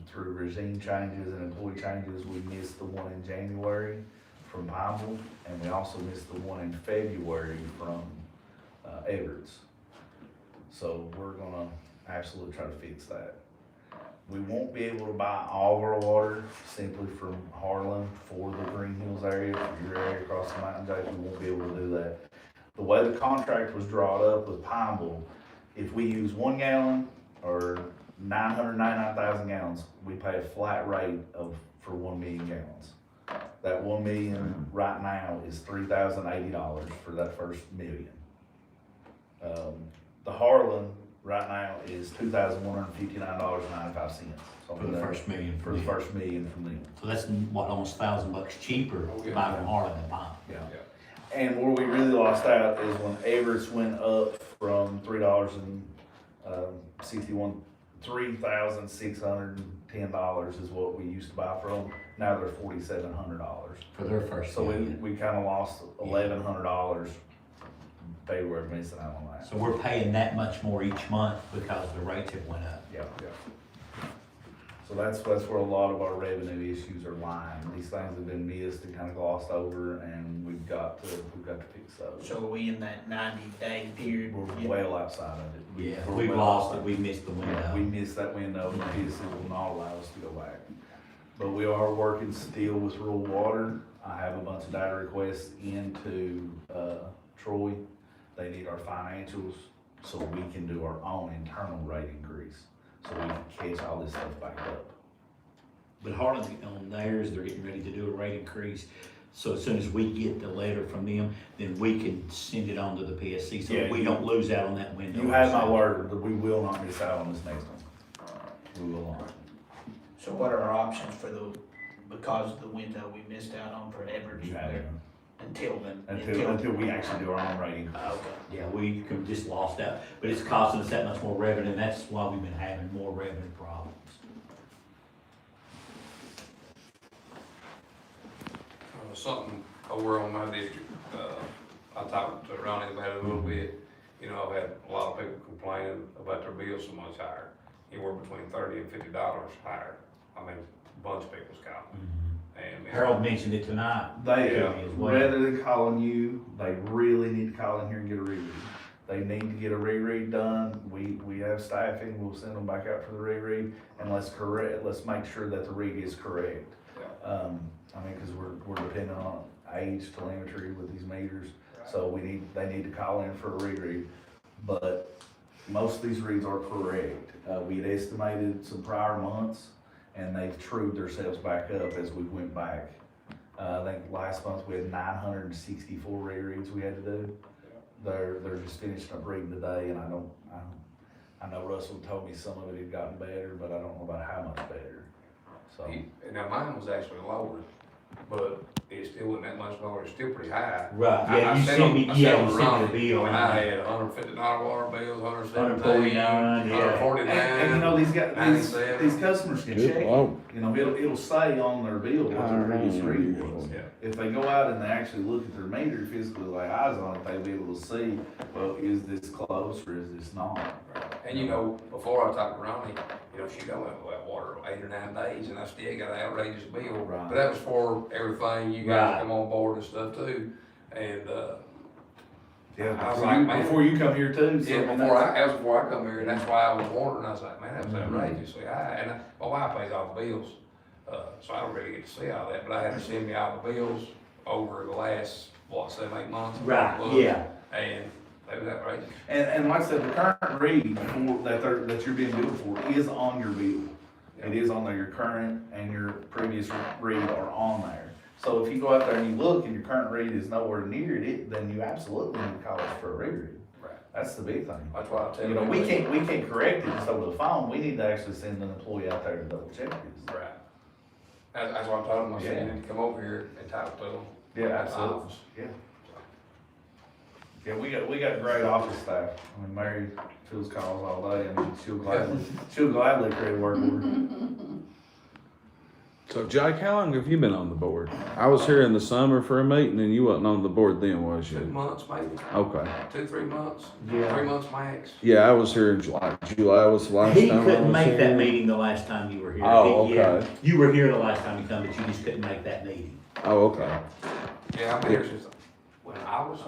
Through regime changes and employee changes, we missed the one in January from Pineville, and we also missed the one in February from Everett's. So we're gonna absolutely try to fix that. We won't be able to buy all of our water simply from Harlan for the Green Hills area, for your area across the mountain, Jake. We won't be able to do that. The way the contract was drawn up with Pineville, if we use 1 gallon or 999,000 gallons, we pay a flat rate for 1 million gallons. That 1 million right now is $3,080 for that first million. The Harlan right now is $2,159.95. For the first million. For the first million from them. So that's what, almost $1,000 cheaper to buy from Harlan than Pine. Yeah. And where we really lost out is when Everett's went up from $3.61, $3,610 is what we used to buy from. Now they're $4,700. For their first So million. we kind of lost $1,100. They were missing out on that. So we're paying that much more each month because the rates have went up. Yeah. So that's where a lot of our revenue issues are lying. These things have been missed and kind of glossed over, and we've got to fix those. So are we in that 90-day period? We're well outside of it. Yeah, We're we've well lost outside. it, we missed the We window. missed that window, and the PSC will not allow us to go back. But we are working still with rural water. I have a bunch of data requests into Troy. They need our financials so we can do our own internal rate increase, so we can catch all this stuff back up. But Harlan, on theirs, they're getting ready to do a rate increase. So as soon as we get the letter from them, then we can send it on to the PSC so that we don't lose out on that window. You have my word that we will not miss out on this next one. We will not. So what are our options because of the window we missed out on for Everett? You have it. Until then? Until we actually do our own rating. Okay. Yeah, we just lost out, but it's costing us that much more revenue, and that's why we've been having more revenue problems. Something over on my district, I talked to Ronnie about it a little bit. You know, I've had a lot of people complaining about their bills so much higher, anywhere between $30 and $50 higher. I mean, a bunch of people's calling. And Harold mentioned it tonight. They, as well. rather than calling you, they really need to call in here and get a reread. They need to get a reread done. We have staffing, we'll send them back out for the reread, and let's make sure that the read is correct. I mean, cause we're dependent on age telemetry with these meters, so they need to call in for a reread. But most of these reads are correct. We had estimated some prior months, and they've trued themselves back up as we went back. I think last month we had 964 rereads we had to do. They're just finishing up reading today, and I know Russell told me some of it had gotten better, but I don't know about how much better. So now mine was actually lower but it still wasn't that much more, it's still pretty high. Right, I yeah, you sent sent me, them- I yeah, sent you them sent me Ronnie, the bill. when I had $150 water bills, $117, $149, yeah. $149. And you know, these guys, 97. these customers can Good check it. Lord. You know, it'll say on their bill what their previous reading was. Yeah. If they go out and they actually look at their meter physically, lay eyes on it, they'll be able to see, well, is this close or is this not? And you know, before I talked to Ronnie, you know, she got wet water 8 or 9 days, and I still got an outrageous bill. Right. But that was for everything, you guys Right. come on board and stuff too, and, Yeah, I was like, man. before you come here too. So, yeah, I mean, that was before I come here, and that's why I was wondering, I was like, man, that was Mm-hmm. outrageously high, and my wife pays all the bills, so I don't really get to see all that, but I had to send me all the bills over the last, 7, 8 months. Right, yeah. And they was outrageous. And like I said, the current read that you're being billed for is on your bill. It is on there, your current and your previous read are on there. So if you go out there and you look and your current read is nowhere near it, then you absolutely need to call us for a reread. Right. That's the big thing. That's why I tell You know, we can't correct it just over the phone, we need to actually send an employee out there to double check this. Right. That's what I told them, I said, Yeah. you need to come over here and talk to them. Yeah, at the absolutely. office. Yeah. Yeah, we got great office staff. I mean, Mary fields calls all day and she'll gladly create a work order. So Jake, how long have you been on the board? I was here in the summer for a meeting and you wasn't on the board then, was 2 you? months maybe, Okay. 2, 3 months, Yeah. 3 months max. Yeah, I was here in July. July was the last He time I couldn't was make that here. meeting the last time you were here. Oh, Yeah. okay. You were here the last time you come, but you just couldn't make that meeting. Oh, okay. Yeah, I've been here since, when I was,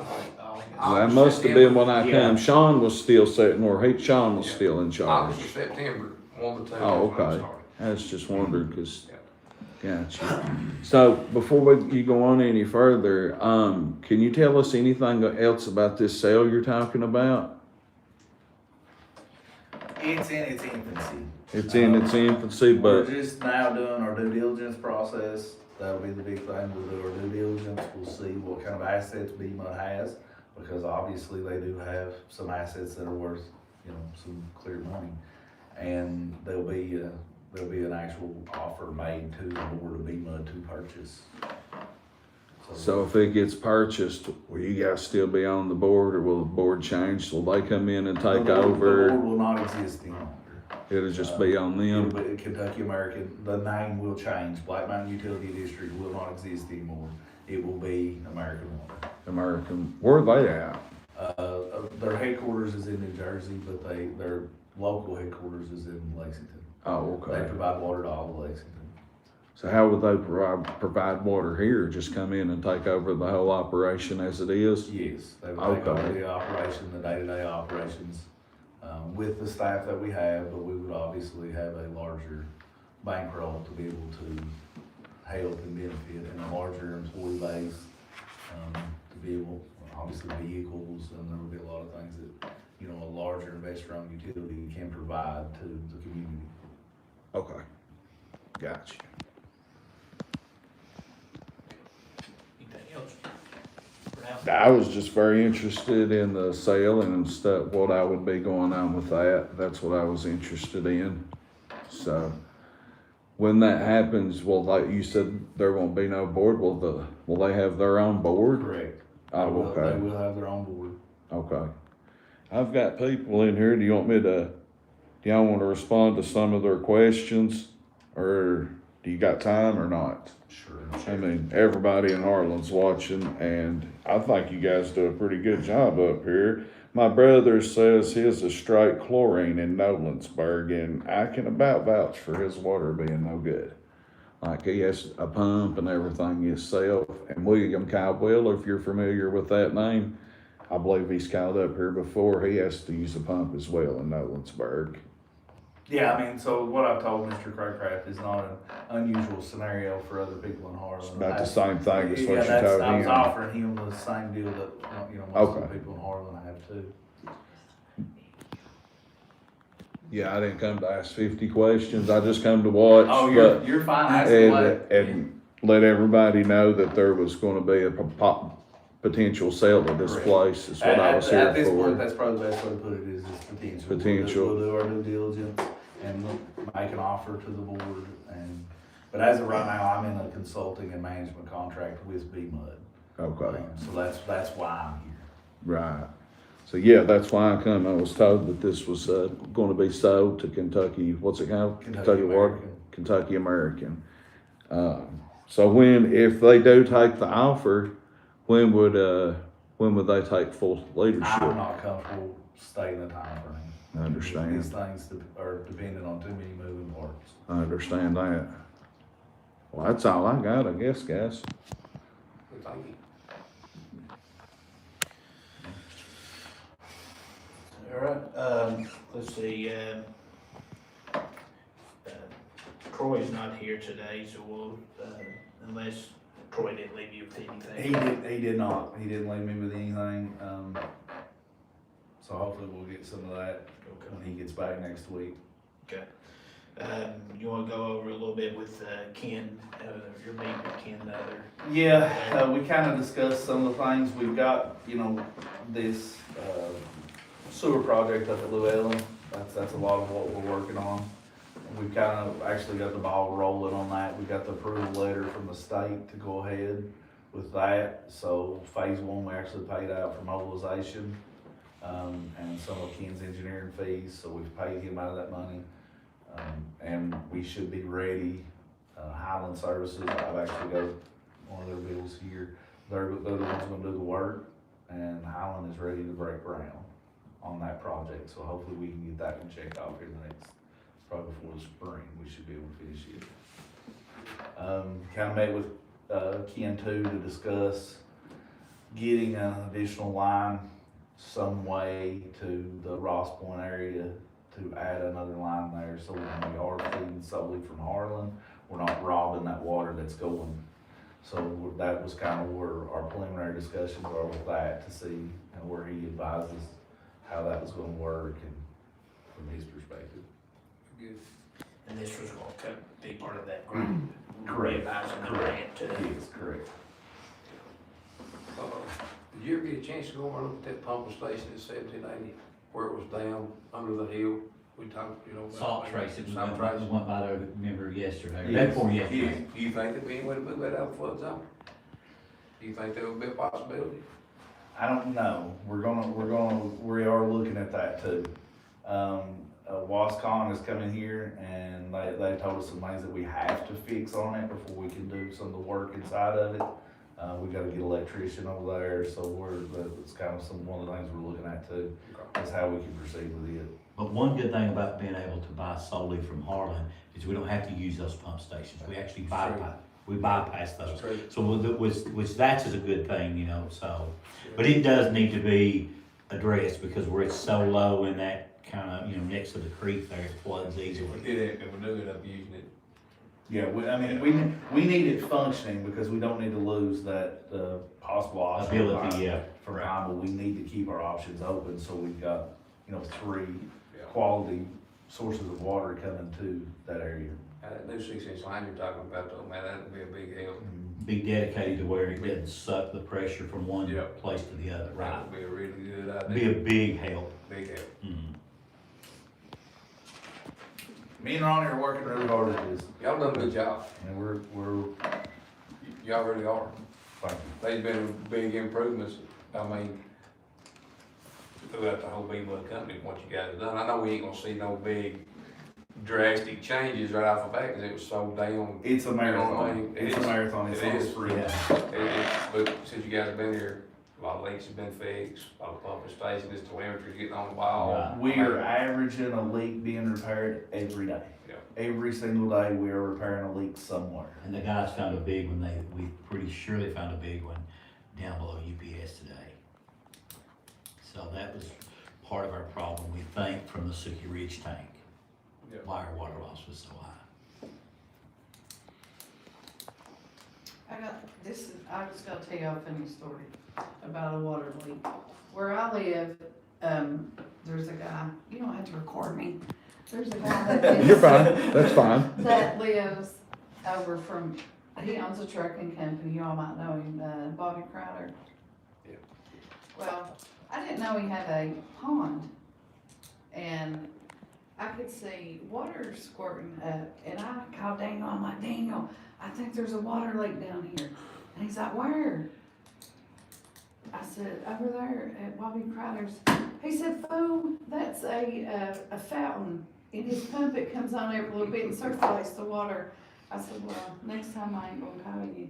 Well, that must have been when I Yeah. come. Sean was still sitting where Sean was Yeah. still in charge. August or September, 1 to 2. Oh, was when I okay. started. I was just wondering, cause, Yeah. gotcha. So before you go on any further, can you tell us anything else about this sale you're talking about? It's in its infancy. It's in its infancy, We're but, just now doing our due diligence process. That'll be the big thing. We'll do our due diligence. We'll see what kind of assets BMUD has, because obviously they do have some assets that are worth, you know, some clear money. And there'll be an actual offer made to the board of BMUD to purchase. so if it gets purchased, will you guys still be on the board or will the board change? Will they come in and take The over? board will not exist any longer. It'll just be on them? But Kentucky American, the name will change. Black Mountain Utility District will not exist anymore. It will be American Water. American, where are they at? Their headquarters is in New Jersey, but their local headquarters is in Lexington. Oh, They okay. provide water to all of Lexington. So how would they provide water here? Just come in and take over the whole operation as it is? Yes, they would take over Okay. the operation, the day-to-day operations, with the staff that we have, but we would obviously have a larger bankroll to be able to help and benefit, and a larger employee base, to be able, obviously vehicles, and there would be a lot of things that, you know, a larger investor-owned utility can provide to the community. Okay. Gotcha. Anything else? I was just very interested in the sale and stuff, what I would be going on with that. That's what I was interested in. So when that happens, well, like you said, there won't be no board. Will they have their own board? Correct. Oh, They okay. will have their own board. Okay. I've got people in here. Do y'all want to respond to some of their questions? Or do you got time or not? Sure. I mean, everybody in Harlan's watching, and I think you guys do a pretty good job up here. My brother says his is straight chlorine in Nolensburg, and I can about vouch for his water being no good. Like, he has a pump and everything himself. And William Caldwell, if you're familiar with that name, I believe he's called up here before. He has to use a pump as well in Nolensburg. Yeah, I mean, so what I've told Mr. Craycraft is not an unusual scenario for other people in Harlan. It's about the same thing as what you Yeah, told I was him. offering him the same deal that, you know, most of the Okay. people in Harlan have too. Yeah, I didn't come to ask 50 questions. I just come to watch. Oh, but- you're fine, ask away. And let everybody know that there was gonna be a potential sale of this Correct. place, is what I was At here this point, for. that's probably the best way to put it is potential. Potential. We'll do our due diligence and make an offer to the board, and But as of right now, I'm in a consulting and management contract with B-Mud. Okay, So that's why I'm here. right. So yeah, that's why I come. I was told that this was, gonna be sold to Kentucky, what's it called? Kentucky What? American. Kentucky American. So if they do take the offer, when would they take full leadership? I'm not comfortable stating the time frame. I understand. These things are dependent on too many moving parts. I understand that. Well, that's all I got, I guess, guys. Thank you. All right, let's see, Troy's not here today, so we'll, unless Troy didn't leave you with anything. He did not. He didn't leave me with anything. So hopefully we'll get some of that when he gets back next week. Okay. You wanna go over a little bit with, Ken, your meeting with Ken the other? Yeah, we kind of discussed some of the things. We've got, this, sewer project up at Llewellyn. That's a lot of what we're working on. We've kind of actually got the ball rolling on that. We got the approval letter from the state to go ahead with that. So phase one, we actually paid out for mobilization, and some of Ken's engineering fees. So we've paid him out of that money. And we should be ready. Highland Services, I've actually got one of their bills here. They're the ones gonna do the work, and Highland is ready to break ground on that project. So hopefully we can get that one checked off here in the next, probably before the spring, we should be able to finish it. Kinda met with, Ken too to discuss getting an additional line some way to the Ross Point area to add another line there, so when we are feeding solely from Harlan, we're not robbing that water that's going. So that was kind of where our preliminary discussions are with that, to see where he advises how that was gonna work and from his perspective. Good. And this was gonna be part of that grant. Correct. Revising the grant to. Yes, correct. Did you ever get a chance to go over and look at that pumping station at 1780, where it was down under the hill? We talked, about. Salt Tracy, we Salt went, Tracy. we went by there, remember yesterday, or Yes. day before yesterday. Do you think there'd be any way to move that out of the flood zone? Do you think that would be a possibility? I don't know, we are looking at that too. Wascon is coming here and they told us some things that we have to fix on it before we can do some of the work inside of it. We gotta get an electrician over there, so it's kind of one of the things we're looking at too, is how we can proceed with it. But one good thing about being able to buy solely from Harlan is we don't have to use those pump stations, we actually bypass those. True. So which that's a good thing, so, but it does need to be addressed because where it's so low in that kind of, next to the creek there, it floods easily. If we did it, and we knew it, I'd be using it. Yeah, we need it functioning because we don't need to lose that, possible option. Ability, yeah. For time, but we need to keep our options open, so we've got, 3 Yeah. quality sources of water coming to that area. That new 6-inch line you're talking about, though, man, that'd be a big help. Be dedicated to where it doesn't suck the pressure from one Yeah. place to the other, right? That would be a really good idea. Be a big help. Big help. Mhm. Me and Ronnie are working really hard at this, Y'all done a good job. and we're, Y'all really are. thank you. They've been big improvements, throughout the whole B-Mud company, what you guys have done. I know we ain't gonna see no big drastic changes right off the bat, cause it was so down. It's a You know what I marathon, mean? it's a marathon, it's It not a is. sprint. Yeah. But since you guys have been here, a lot of leaks have been fixed, a lot of pumping stations, this telemetry's getting on the ball. Right. We are averaging a leak being repaired every day. Yeah. Every single day, we are repairing a leak somewhere. And the guys found a big one, we pretty sure they found a big one down below UPS today. So that was part of our problem, we think, from the Sookie Ridge tank. Yeah. Why our water loss was so high. I just gotta tell you a funny story about a water leak. Where I live, there's a guy, you don't have to record me. There's a guy that You're fine, that's fine. that lives over from, he owns a trucking company, you all might know him, Bobby Crowder. Yeah. Well, I didn't know he had a pond, and I could see water squirting up, and I called Daniel, I'm like, Daniel, I think there's a water leak down here. And he's like, where? I said, over there at Bobby Crowder's. He said, fool, that's a fountain. In his pump, it comes on every little bit and circulates the water. I said, well, next time I ain't gonna call you.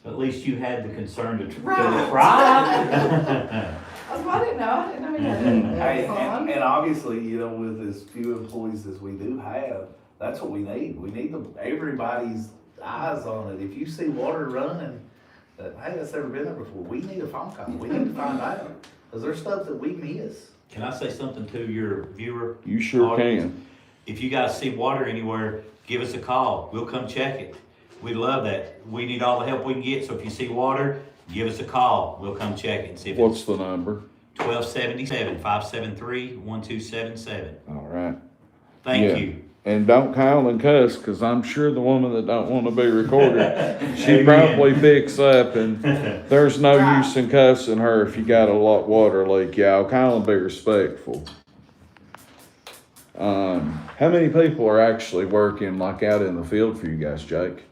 At least you had the concern to Right. try. I was, well, I didn't know he had Hey, that fun. and obviously, you know, with as few employees as we do have, that's what we need. We need everybody's eyes on it. If you see water running, that, hey, that's never been there before, we need a phone call. We need to find out. Cause there's stuff that we miss. Can I say something to your viewer? You sure Audience? can. If you guys see water anywhere, give us a call. We'll come check it. We'd love that. We need all the help we can get, so if you see water, give us a call. We'll come check it and see if What's it's the number? 1277-573-1277. All right. Thank Yeah. you. And don't call and cuss, cause I'm sure the woman that don't wanna be recorded, she Amen. probably picks up, and there's no use in cussing her if you got a lot water leak. Y'all call and be respectful. How many people are actually working like out in the field for you guys, Jake?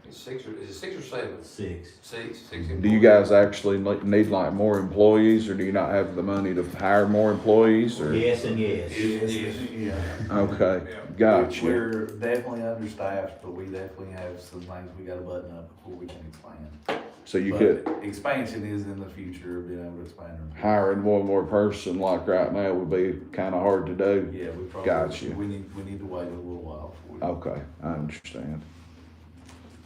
Is it 6 or 7? 6. 6. Do you guys actually need like more employees, or do you not have the money to hire more employees, or? Yes and yes. Yeah. Okay, Yeah. gotcha. We're definitely understaffed, but we definitely have some things we gotta button up before we can expand. So you But could, expansion is in the future of being able to expand. hiring one more person like right now would be kinda hard to do. Yeah, we probably. Gotcha. We need to wait a little while before. Okay, I understand.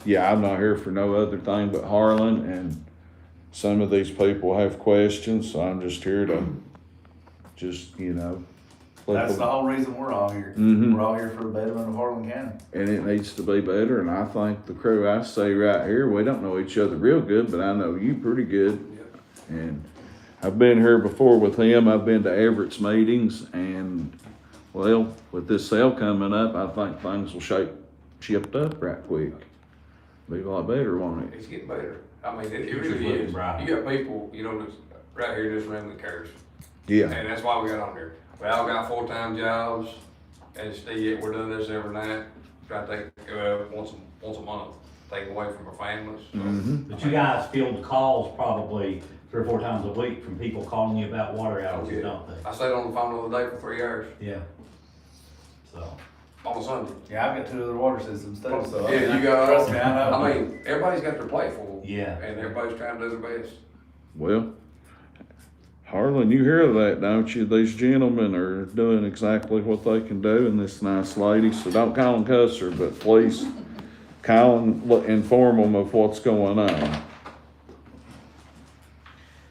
Yeah, I'm not here for no other thing but Harlan, and some of these people have questions, so I'm just here to, let That's the them- whole reason we're all here. Mhm. We're all here for the betterment of Harlan County. and it needs to be better, and I think the crew I see right here, we don't know each other real good, but I know you pretty good. And I've been here before with him, I've been to Everett's meetings, and, well, with this sale coming up, I think things will shift up right quick. Be a lot better, won't it? It's getting better. I mean, it Future's really looking is. bright. You got people, that's right here in this room that cares. Yeah, And that's why we got on here. We all got full-time jobs, and still, we're doing this every night, try to take, once a month, take away from our families. So, mm-hmm, But you guys field calls probably 3 or 4 times a week from people calling you about water outages, Yeah. don't they? I stayed on the phone the other day for 3 hours Yeah. So. on a Sunday. Yeah, I've got 2 other water systems too, so. Yeah, you got, Trust me, I know. I mean, everybody's got their plate full. Yeah. And everybody's trying to do their best. well, Harlan, you hear of that, don't you? These gentlemen are doing exactly what they can do, and this nice lady, so don't call and cuss her, but please call and inform them of what's going on.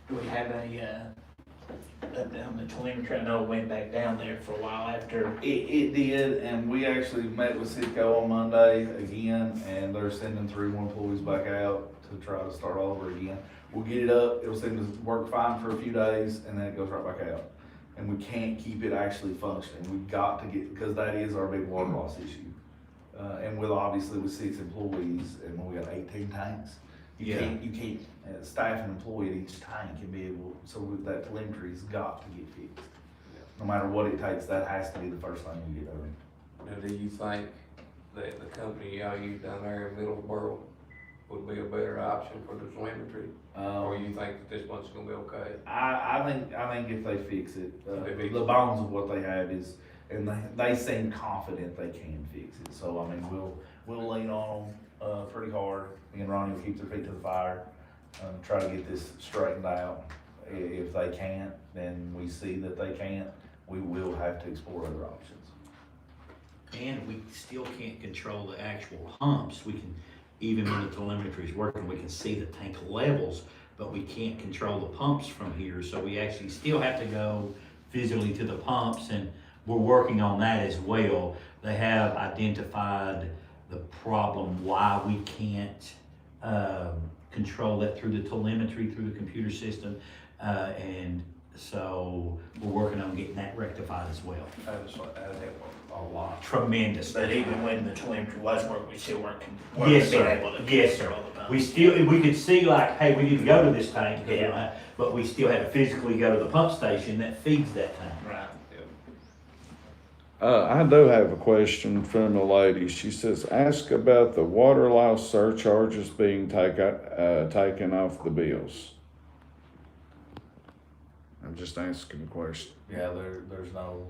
Do we have up down the telemetry? I know it went back down there for a while after. It did, and we actually met with Citgo on Monday again, and they're sending 3 more employees back out to try to start all over again. We'll get it up, it'll seem to work fine for a few days, and then it goes right back out. And we can't keep it actually functioning, we've got to get, because that is our big water loss issue. And with, obviously with 6 employees, and when we got 18 tanks, you can't, staff an employee at each tank can be able, so with that telemetry's got to get fixed. No matter what it takes, that has to be the first thing we get done. Now, do you think that the company y'all use down there in Middleborough would be a better option for the telemetry? Or you think that this one's gonna be okay? I think if they fix it, They fix the it. bones of what they have is, and they seem confident they can fix it. So I mean, we'll lean on them pretty hard. Me and Ronnie will keep their feet to the fire, try to get this straightened out. If they can't, then we see that they can't, we will have to explore other options. And we still can't control the actual humps. We can, even when the telemetry is working, we can see the tank levels, but we can't control the pumps from here. So we actually still have to go physically to the pumps, and we're working on that as well. They have identified the problem, why we can't control that through the telemetry, through the computer system. And so we're working on getting that rectified as well. That'd help a lot. Tremendous. But even when the telemetry was working, we still weren't Yes, being sir. able to Yes, sir. control the pump. We could see like, hey, we need to go to this tank, Yeah. but we still had to physically go to the pump station that feeds that tank. Right. I do have a question from the lady. She says, ask about the water loss surcharges being taken off the bills. I'm just asking a question. Yeah, there's no,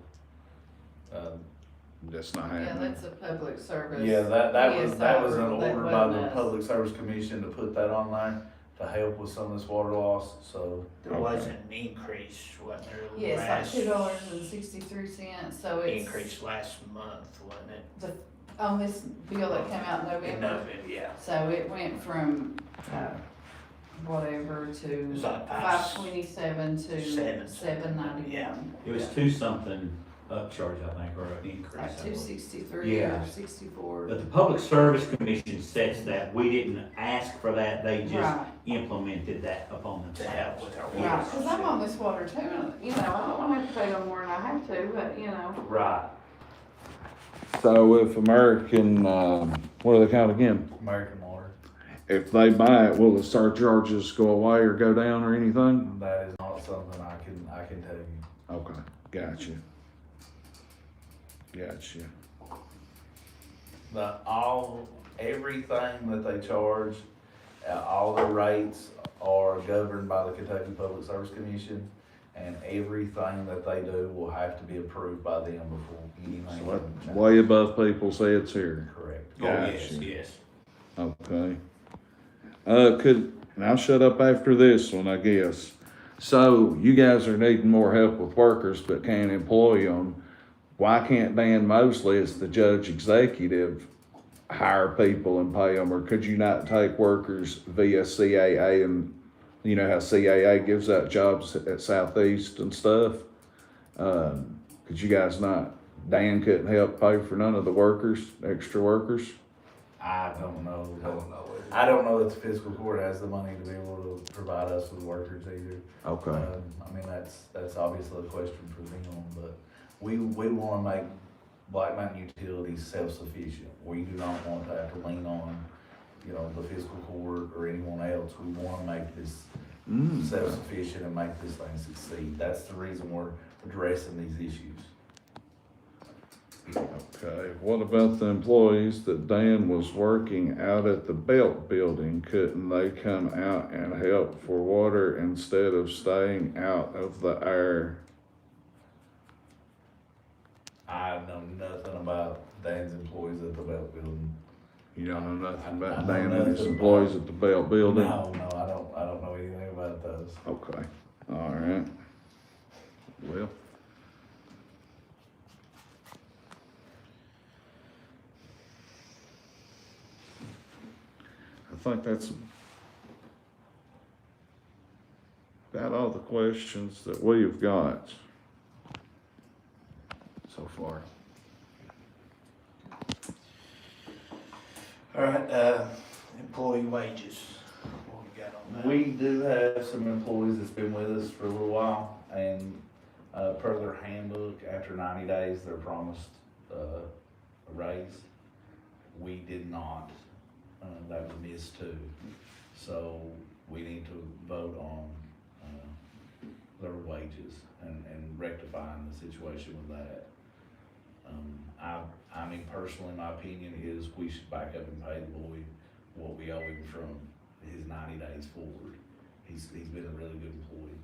That's not Yeah, happening. that's a public service. yeah, that was an That order by wasn't the us. Public Service Commission to put that on there to help with some of this water loss, so. There was an increase, wasn't there? Yeah, it's last- like $2.63, so it's. Increase last month, wasn't it? On this bill that came out in In November. November, yeah. So it went from, whatever It to was like 527 to Seven. 791. Yeah. It was two something upcharge, I think, or an increase. Like I believe. 263 Yeah. or 64. But the Public Service Commission sets that, we didn't ask for that, they just Right, implemented that upon To help themselves. with our right, water. cause I'm on this water too, and, you know, I don't wanna have to pay no more than I have to, but, you know. Right. So if American, what are they called again? American Water, If they buy it, will the surcharges go away or go down or anything? that is not something I can tell you. Okay, gotcha. Gotcha. Everything that they charge, all the rates are governed by the Kentucky Public Service Commission, and everything that they do will have to be approved by them before anything. So can that's change. way above people's heads here. Correct. Oh, yes, Gotcha. yes. Okay. And I'll shut up after this one, I guess. So you guys are needing more help with workers but can't employ them. Why can't Dan Mosley, as the judge executive, hire people and pay them? Or could you not take workers via CAA, and you know how CAA gives out jobs at Southeast and stuff? Could you guys not, Dan couldn't help pay for none of the workers, extra workers? I don't know. I don't know. I don't know that the fiscal court has the money to be able to provide us with workers either. Okay. I mean, that's obviously a question for them, but we wanna make Black Mountain Utilities self-sufficient. We do not want to have to lean on, you know, the fiscal court or anyone else. We wanna make this self-sufficient and make this thing succeed. That's the reason we're addressing these issues. Okay, what about the employees that Dan was working out at the Belt Building? Couldn't they come out and help for water instead of staying out of the air? I know nothing about Dan's employees at the Belt Building. You don't know nothing I about know Dan and his nothing employees about- at the Belt Building? No, I don't know anything about those. Okay, all right. Well. I think that's about all the questions that we've got so far. All right, employee wages. What we got on that? We do have some employees that's been with us for a little while, and, per their handbook, after 90 days, they're promised, a raise. We did not, that was missed too. So we need to vote on, their wages and rectifying the situation with that. I mean, personally, my opinion is we should back up and pay the boy what we owe him from his 90 days forward. He's been a really good employee,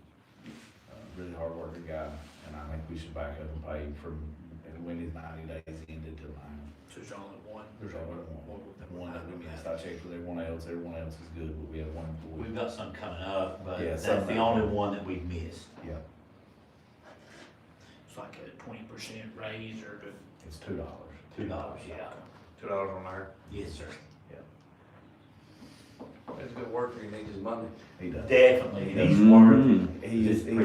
really hard-working guy, and I think we should back up and pay him from when his 90 days ended till now. So there's only one. There's only one that we missed. I checked with everyone else is good, but we have one employee. We've got some coming up, but Yeah, that's some the coming only up. one that we've missed. Yeah, It's like a 20% raise or the. it's $2. $2, yeah. $2 on there. Yes, sir. That's good work, he needs his money, He does. Definitely, he's Mhm. worth it. He is, It's pretty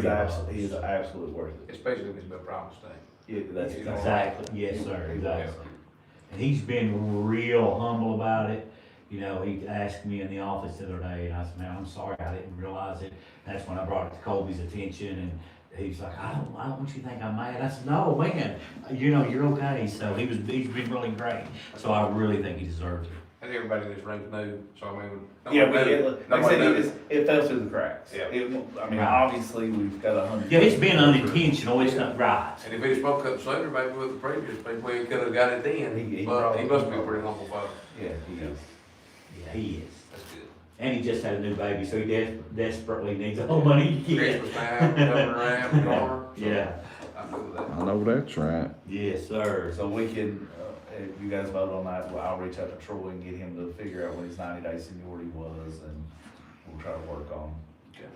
he is close. absolutely worth it. especially if it's been promised thing. Yeah, that's Exactly, yes, sir, exactly. And he's been real humble about it. You know, he asked me in the office the other day, and I said, man, I'm sorry, I didn't realize it. That's when I brought it to Colby's attention, and he's like, I don't want you to think I'm mad. I said, no, man, you know, you're okay. So he's been really great. So I really think he deserves it. And everybody in this room knew, so I mean. Yeah, nobody knew. like I Nobody said, knew. it fell through the cracks. Yeah. I mean, obviously, we've got 100. Yeah, it's been unintentional, it's not right. And if he spoke up sooner, maybe with the previous people, he could have got it then, He but he probably- must be a pretty humble fellow. Yeah, he is. Yeah, he is. That's good. And he just had a new baby, so he desperately needs all the money he can. Christmas time, coming around the corner. so Yeah, I know that. I know that's right. yes, sir. So we can, if you guys vote on that, well, I'll reach out to Troy and get him to figure out what his 90-day seniority was, and we'll try to work on. Okay.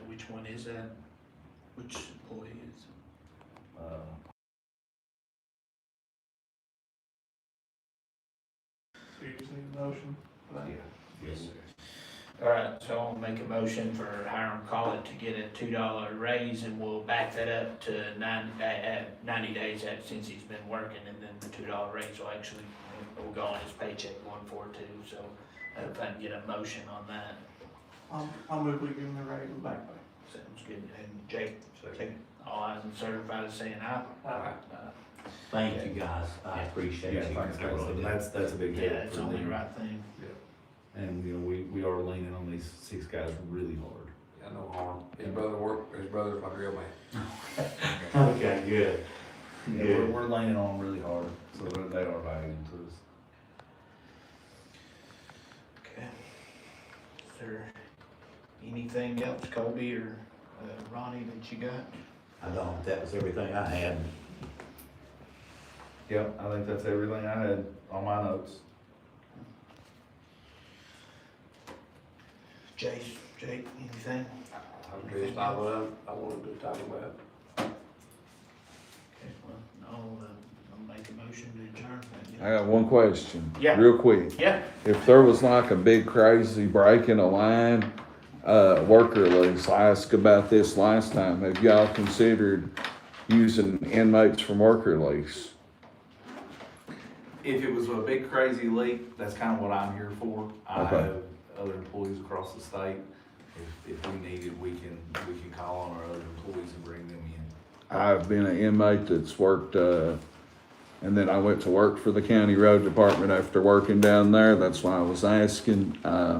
Which one is that? Which employee is? uh, So you just need a motion for that? Yes, sir. All right, so I'll make a motion for Hiram Collett to get a $2 raise, and we'll back that up to 90 days since he's been working, and then the $2 raise will actually, will go on his paycheck going forward too, so if I can get a motion on that, I'll move we give him the raise with back pay. sounds good. And Jake, second, all eyes and certified as saying aye. Aye. Thank you, guys, I appreciate Yeah, you. thanks, I really guys. do. That's a big Yeah, help it's for only the them. right thing. And, you know, we are leaning on these 6 guys really hard. Yeah, no harm. His brother's my real man. Okay, good. Yeah, Good. we're leaning on them really hard, so they are valuable to us. Okay. Is there anything else, Colby or Ronnie, that you got? I don't, that was everything I had. Yep, I think that's everything I had on my notes. Jake, anything? I'm just not what I wanted to talk about. Okay, well, I'll make a motion to adjourn. I got one question. Yeah. Real quick. Yeah, If there was like a big crazy break in a line, worker lease, I asked about this last time. Have y'all considered using inmates from worker lease? If it was a big crazy leak, that's kind of what I'm here for. I Okay. have other employees across the state. If we need it, we can call on our other employees and bring them in. I've been an inmate that's worked, and then I went to work for the county road department after working down there. That's why I was asking. I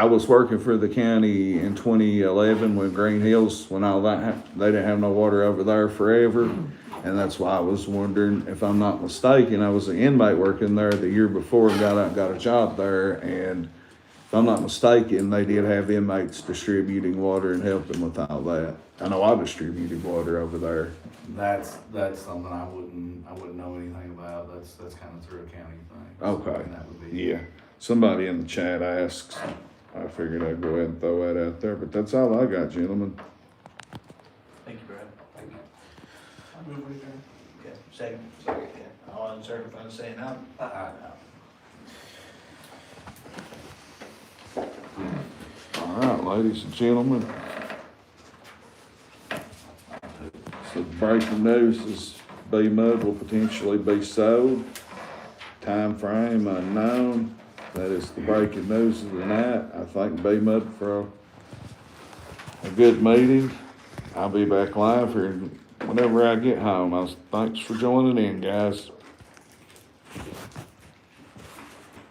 was working for the county in 2011 when Green Hills, when all that, they didn't have no water over there forever. And that's why I was wondering, if I'm not mistaken, I was an inmate working there the year before and got out and got a job there. And if I'm not mistaken, they did have inmates distributing water and helping with all that. I know I distributed water over there. That's something I wouldn't know anything about. That's kind of through a county thing. Okay. And that would be. Yeah, somebody in the chat asked. I figured I'd go ahead and throw that out there, but that's all I got, gentlemen. thank you, Brad. Thank you. I move we adjourn. Okay, second. Yeah, all uncertified as saying aye. All right, ladies and gentlemen. So the breaking news is B-Mud will potentially be sold. Time frame unknown. That is the breaking news of the night. I thank B-Mud for a good meeting. I'll be back live here whenever I get home. Thanks for joining in, guys.